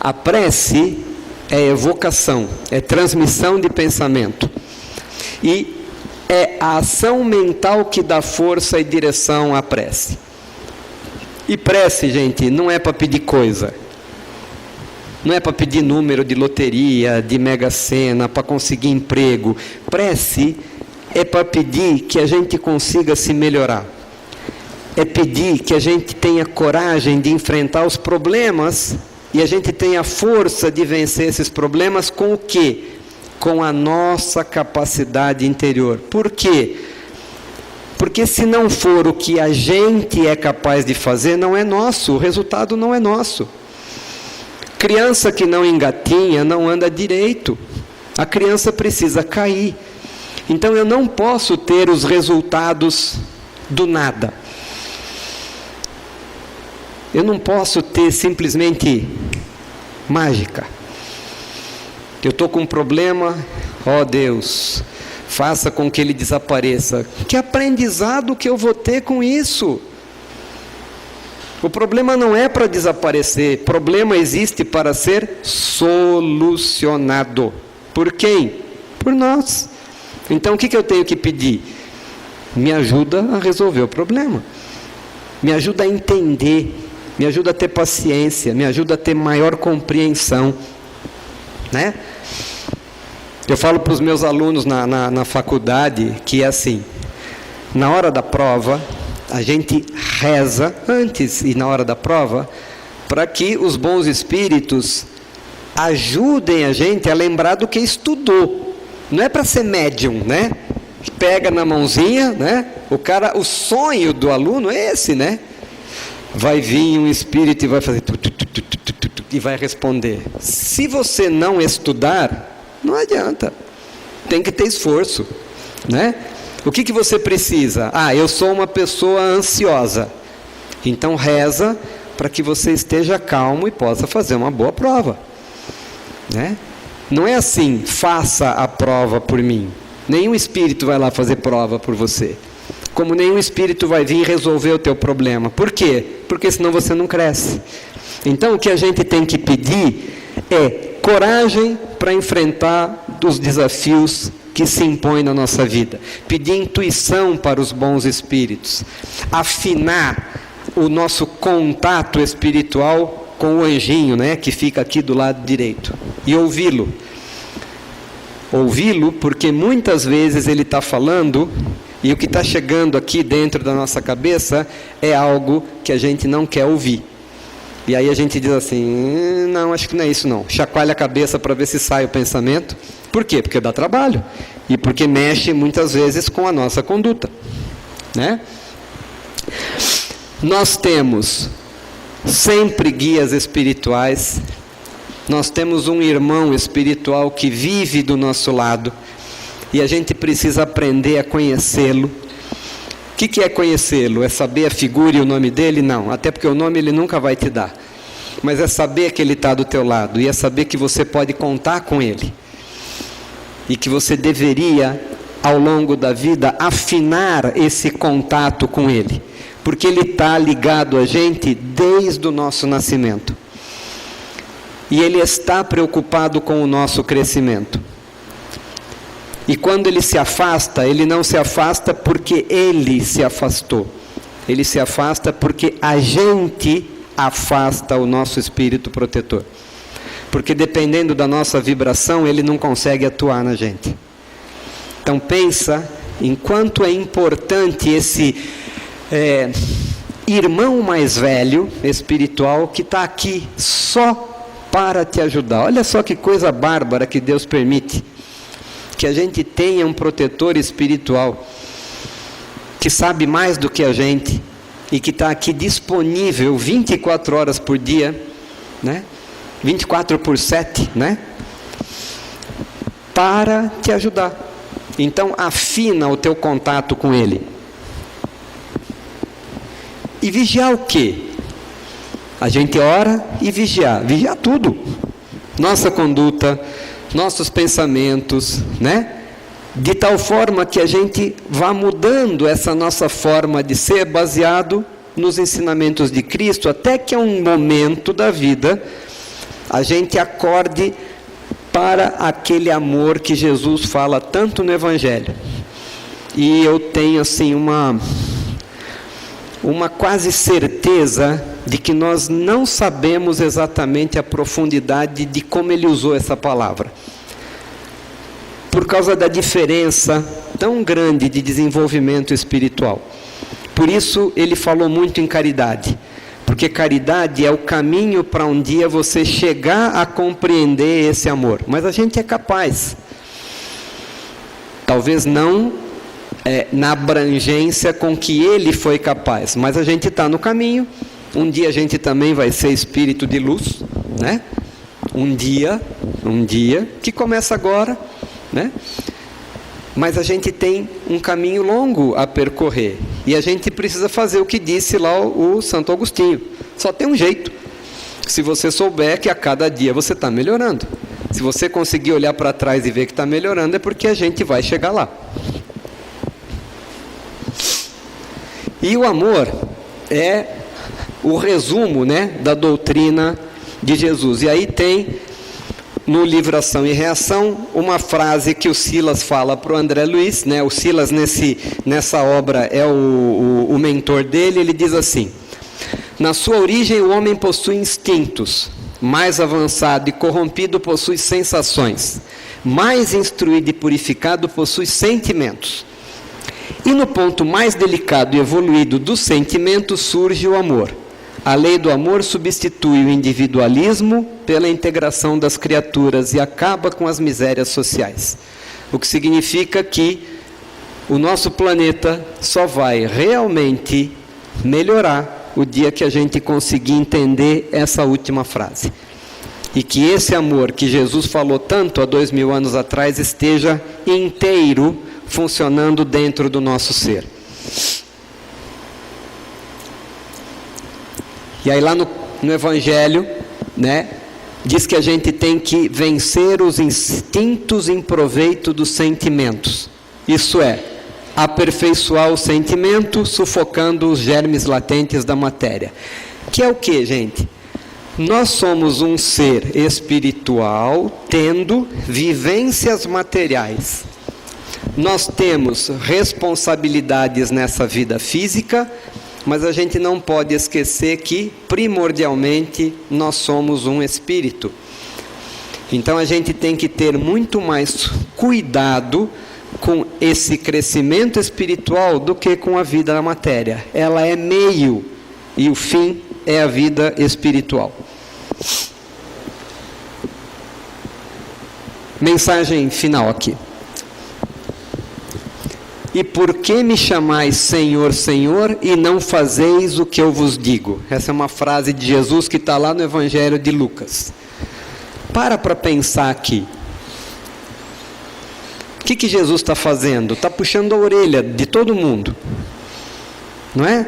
A prece é evocação, é transmissão de pensamento. E é a ação mental que dá força e direção à prece. E prece, gente, não é para pedir coisa. Não é para pedir número de loteria, de mega sena, para conseguir emprego. Prece é para pedir que a gente consiga se melhorar. É pedir que a gente tenha coragem de enfrentar os problemas e a gente tenha força de vencer esses problemas com o quê? Com a nossa capacidade interior. Por quê? Porque se não for o que a gente é capaz de fazer, não é nosso, o resultado não é nosso. Criança que não engatinha não anda direito. A criança precisa cair. Então eu não posso ter os resultados do nada. Eu não posso ter simplesmente mágica. Eu estou com um problema, ó Deus, faça com que ele desapareça. Que aprendizado que eu vou ter com isso? O problema não é para desaparecer, o problema existe para ser solucionado. Por quem? Por nós. Então o que eu tenho que pedir? Me ajuda a resolver o problema. Me ajuda a entender, me ajuda a ter paciência, me ajuda a ter maior compreensão. Né? Eu falo para os meus alunos na faculdade que é assim, na hora da prova, a gente reza antes e na hora da prova, para que os bons espíritos ajudem a gente a lembrar do que estudou. Não é para ser médium, né? Pega na mãozinha, né? O sonho do aluno é esse, né? Vai vir um espírito e vai fazer e vai responder. Se você não estudar, não adianta. Tem que ter esforço, né? O que você precisa? Eu sou uma pessoa ansiosa. Então reza para que você esteja calmo e possa fazer uma boa prova, né? Não é assim, faça a prova por mim. Nenhum espírito vai lá fazer prova por você. Como nenhum espírito vai vir resolver o teu problema. Por quê? Porque senão você não cresce. Então o que a gente tem que pedir é coragem para enfrentar os desafios que se impõem na nossa vida. Pedir intuição para os bons espíritos. Afinar o nosso contato espiritual com o anjinho, né, que fica aqui do lado direito. E ouvi-lo. Ouvi-lo porque muitas vezes ele está falando e o que está chegando aqui dentro da nossa cabeça é algo que a gente não quer ouvir. E aí a gente diz assim, não, acho que não é isso não. Chacoalha a cabeça para ver se sai o pensamento. Por quê? Porque dá trabalho. E porque mexe muitas vezes com a nossa conduta, né? Nós temos sempre guias espirituais. Nós temos um irmão espiritual que vive do nosso lado. E a gente precisa aprender a conhecê-lo. O que é conhecê-lo? É saber a figura e o nome dele? Não, até porque o nome ele nunca vai te dar. Mas é saber que ele está do teu lado. E é saber que você pode contar com ele. E que você deveria, ao longo da vida, afinar esse contato com ele. Porque ele está ligado a gente desde o nosso nascimento. E ele está preocupado com o nosso crescimento. E quando ele se afasta, ele não se afasta porque ele se afastou. Ele se afasta porque a gente afasta o nosso espírito protetor. Porque dependendo da nossa vibração, ele não consegue atuar na gente. Então pensa em quanto é importante esse irmão mais velho, espiritual, que está aqui só para te ajudar. Olha só que coisa bárbara que Deus permite. Que a gente tenha um protetor espiritual que sabe mais do que a gente e que está aqui disponível 24 horas por dia, né? 24/7, né? Para te ajudar. Então afina o teu contato com Ele. E vigiar o quê? A gente ora e vigiar tudo. Nossa conduta, nossos pensamentos, né? De tal forma que a gente vá mudando essa nossa forma de ser baseado nos ensinamentos de Cristo, até que a um momento da vida a gente acorde para aquele amor que Jesus fala tanto no Evangelho. E eu tenho assim uma quase certeza de que nós não sabemos exatamente a profundidade de como ele usou essa palavra. Por causa da diferença tão grande de desenvolvimento espiritual. Por isso ele falou muito em caridade. Porque caridade é o caminho para um dia você chegar a compreender esse amor. Mas a gente é capaz. Talvez não na abrangência com que ele foi capaz. Mas a gente está no caminho. Um dia a gente também vai ser espírito de luz, né? Um dia, que começa agora, né? Mas a gente tem um caminho longo a percorrer. E a gente precisa fazer o que disse lá o Santo Agostinho. Só tem um jeito. Se você souber que a cada dia você está melhorando. Se você conseguir olhar para trás e ver que está melhorando, é porque a gente vai chegar lá. E o amor é o resumo, né, da doutrina de Jesus. E aí tem, no livro Ação e Reação, uma frase que o Silas fala para o André Luiz, né? O Silas nessa obra é o mentor dele. Ele diz assim: na sua origem o homem possui instintos, mais avançado e corrompido possui sensações, mais instruído e purificado possui sentimentos. E no ponto mais delicado e evoluído dos sentimentos surge o amor. A lei do amor substitui o individualismo pela integração das criaturas e acaba com as misérias sociais. O que significa que o nosso planeta só vai realmente melhorar o dia que a gente conseguir entender essa última frase. E que esse amor que Jesus falou tanto há 2000 anos atrás esteja inteiro funcionando dentro do nosso ser. E aí lá no Evangelho, né, diz que a gente tem que vencer os instintos em proveito dos sentimentos. Isso é, aperfeiçoar o sentimento, sufocando os germes latentes da matéria. Que é o que, gente? Nós somos um ser espiritual tendo vivências materiais. Nós temos responsabilidades nessa vida física, mas a gente não pode esquecer que, primordialmente, nós somos um espírito. Então a gente tem que ter muito mais cuidado com esse crescimento espiritual do que com a vida na matéria. Ela é meio e o fim é a vida espiritual. Mensagem final aqui. E por que me chamais Senhor, Senhor, e não fazeis o que eu vos digo? Essa é uma frase de Jesus que está lá no Evangelho de Lucas. Para pensar aqui. O que Jesus está fazendo? Está puxando a orelha de todo mundo. Não é?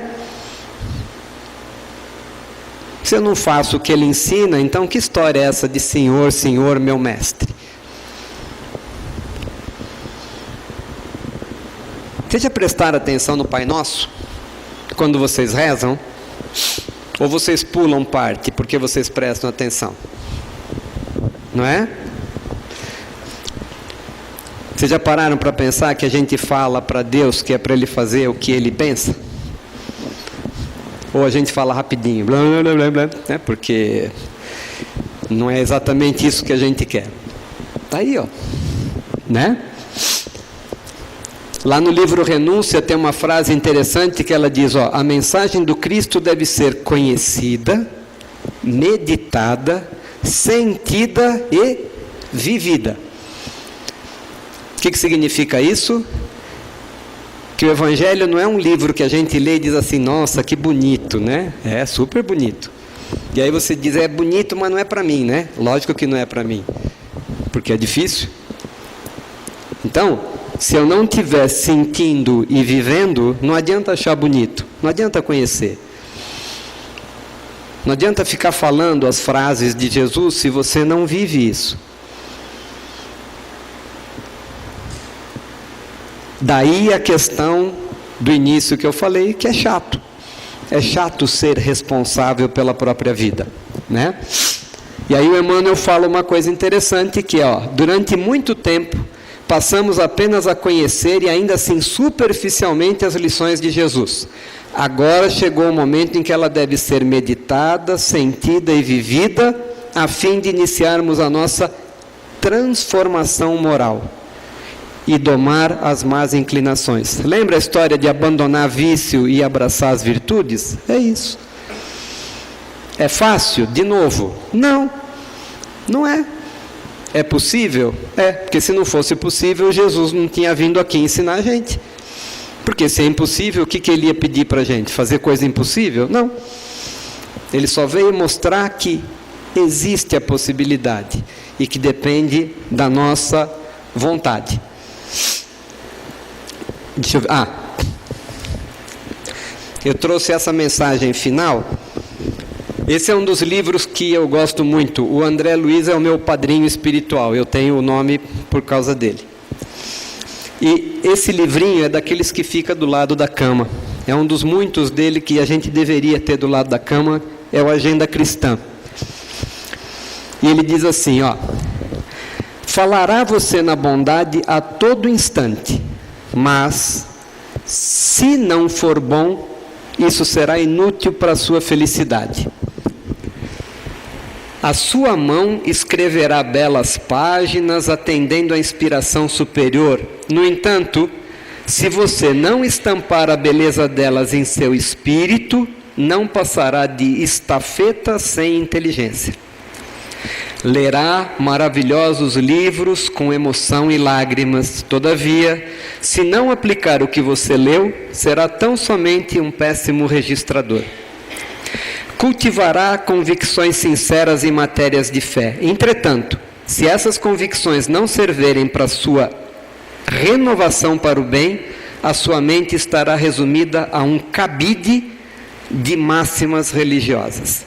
Se eu não faço o que ele ensina, então que história é essa de Senhor, Senhor, meu mestre? Vocês já prestaram atenção no Pai Nosso? Quando vocês rezam? Ou vocês pulam parte porque vocês prestam atenção? Não é? Vocês já pararam para pensar que a gente fala para Deus que é para Ele fazer o que Ele pensa? Ou a gente fala rapidinho, blá, blá, blá, blá, né? Porque não é exatamente isso que a gente quer. Está aí, ó. Né? Lá no livro Renúncia tem uma frase interessante que ela diz, ó, a mensagem do Cristo deve ser conhecida, meditada, sentida e vivida. O que significa isso? Que o Evangelho não é um livro que a gente lê e diz assim, nossa, que bonito, né? É super bonito. E aí você diz, é bonito, mas não é para mim, né? Lógico que não é para mim, porque é difícil. Então, se eu não estiver sentindo e vivendo, não adianta achar bonito, não adianta conhecer. Não adianta ficar falando as frases de Jesus se você não vive isso. Daí a questão do início que eu falei, que é chato. É chato ser responsável pela própria vida, né? E aí o Emmanuel fala uma coisa interessante que durante muito tempo passamos apenas a conhecer e ainda assim superficialmente as lições de Jesus. Agora chegou o momento em que ela deve ser meditada, sentida e vivida, a fim de iniciarmos a nossa transformação moral e domar as más inclinações. Lembra a história de abandonar vício e abraçar as virtudes? É isso. É fácil? De novo, não. Não é. É possível? É, porque se não fosse possível, Jesus não tinha vindo aqui ensinar a gente. Porque se é impossível, o que ele ia pedir para a gente? Fazer coisa impossível? Não. Ele só veio mostrar que existe a possibilidade e que depende da nossa vontade. Deixa eu ver. Eu trouxe essa mensagem final. Esse é um dos livros que eu gosto muito. O André Luiz é o meu padrinho espiritual. Eu tenho o nome por causa dele. E esse livrinho é daqueles que fica do lado da cama. É um dos muitos dele que a gente deveria ter do lado da cama. É o Agenda Cristã. E ele diz assim, falará você na bondade a todo instante, mas se não for bom, isso será inútil para a sua felicidade. A sua mão escreverá belas páginas, atendendo à inspiração superior. No entanto, se você não estampar a beleza delas em seu espírito, não passará de estafeta sem inteligência. Lerá maravilhosos livros com emoção e lágrimas. Todavia, se não aplicar o que você leu, será tão somente um péssimo registrador. Cultivará convicções sinceras em matérias de fé. Entretanto, se essas convicções não servirem para sua renovação para o bem, a sua mente estará resumida a um cabide de máximas religiosas.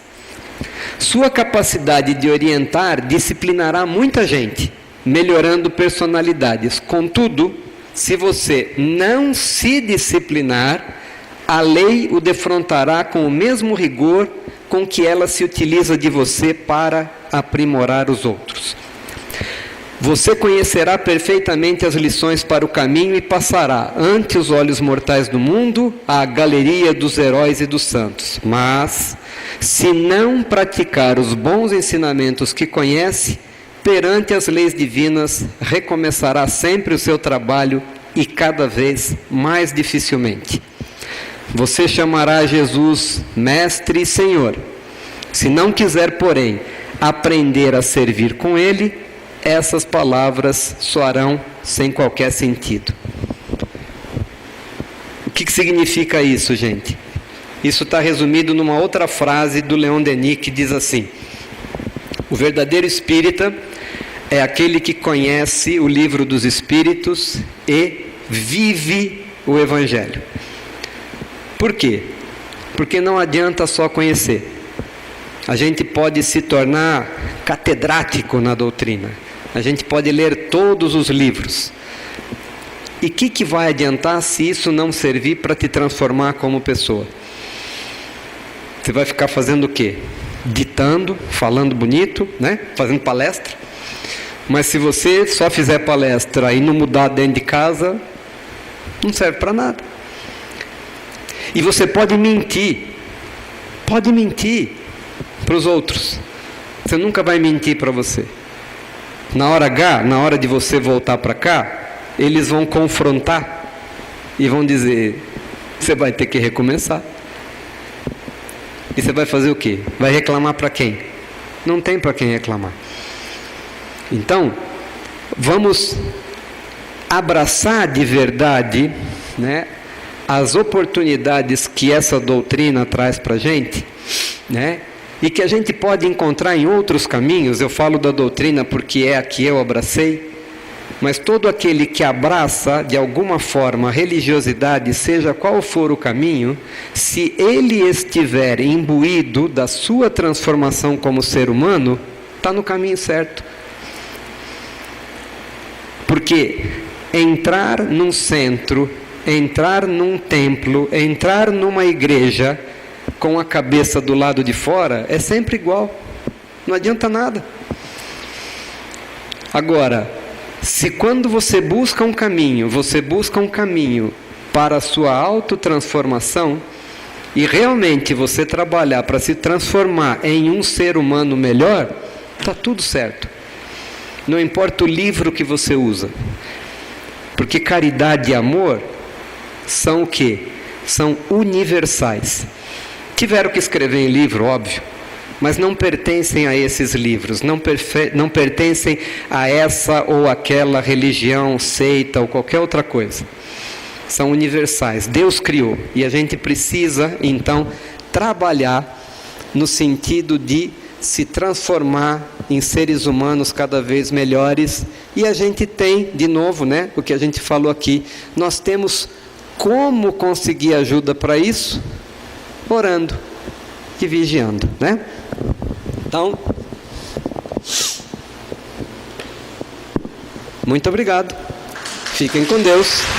Sua capacidade de orientar disciplinará muita gente, melhorando personalidades. Contudo, se você não se disciplinar, a lei o defrontará com o mesmo rigor com que ela se utiliza de você para aprimorar os outros. Você conhecerá perfeitamente as lições para o caminho e passará, ante os olhos mortais do mundo, à galeria dos heróis e dos santos. Mas, se não praticar os bons ensinamentos que conhece, perante as leis divinas, recomeçará sempre o seu trabalho e cada vez mais dificilmente. Você chamará Jesus Mestre e Senhor. Se não quiser, porém, aprender a servir com Ele, essas palavras soarão sem qualquer sentido. O que significa isso, gente? Isso está resumido numa outra frase do Leon Denis, que diz assim: o verdadeiro espírita é aquele que conhece o livro dos Espíritos e vive o Evangelho. Por quê? Porque não adianta só conhecer. A gente pode se tornar catedrático na doutrina. A gente pode ler todos os livros. E o que vai adiantar se isso não servir para te transformar como pessoa? Você vai ficar fazendo o quê? Ditando, falando bonito, né? Fazendo palestra. Mas se você só fizer palestra e não mudar dentro de casa, não serve para nada. E você pode mentir para os outros. Você nunca vai mentir para você. Na hora H, na hora de você voltar para cá, eles vão confrontar e vão dizer: você vai ter que recomeçar. E você vai fazer o quê? Vai reclamar para quem? Não tem para quem reclamar. Então, vamos abraçar de verdade, né, as oportunidades que essa doutrina traz para a gente, né, e que a gente pode encontrar em outros caminhos. Eu falo da doutrina porque é a que eu abracei, Mas todo aquele que abraça de alguma forma a religiosidade, seja qual for o caminho, se ele estiver imbuído da sua transformação como ser humano, está no caminho certo. Porque entrar num centro, entrar num templo, entrar numa igreja com a cabeça do lado de fora é sempre igual. Não adianta nada. Agora, se quando você busca um caminho para a sua autotransformação, e realmente você trabalhar para se transformar em um ser humano melhor, está tudo certo. Não importa o livro que você usa. Porque caridade e amor são o quê? São universais. Tiveram que escrever em livro, óbvio, mas não pertencem a esses livros, não pertencem a essa ou aquela religião, seita ou qualquer outra coisa. São universais, Deus criou, e a gente precisa então trabalhar no sentido de se transformar em seres humanos cada vez melhores. E a gente tem, de novo, né, o que a gente falou aqui, nós temos como conseguir ajuda para isso? Orando e vigiando, né? Então, muito obrigado. Fiquem com Deus.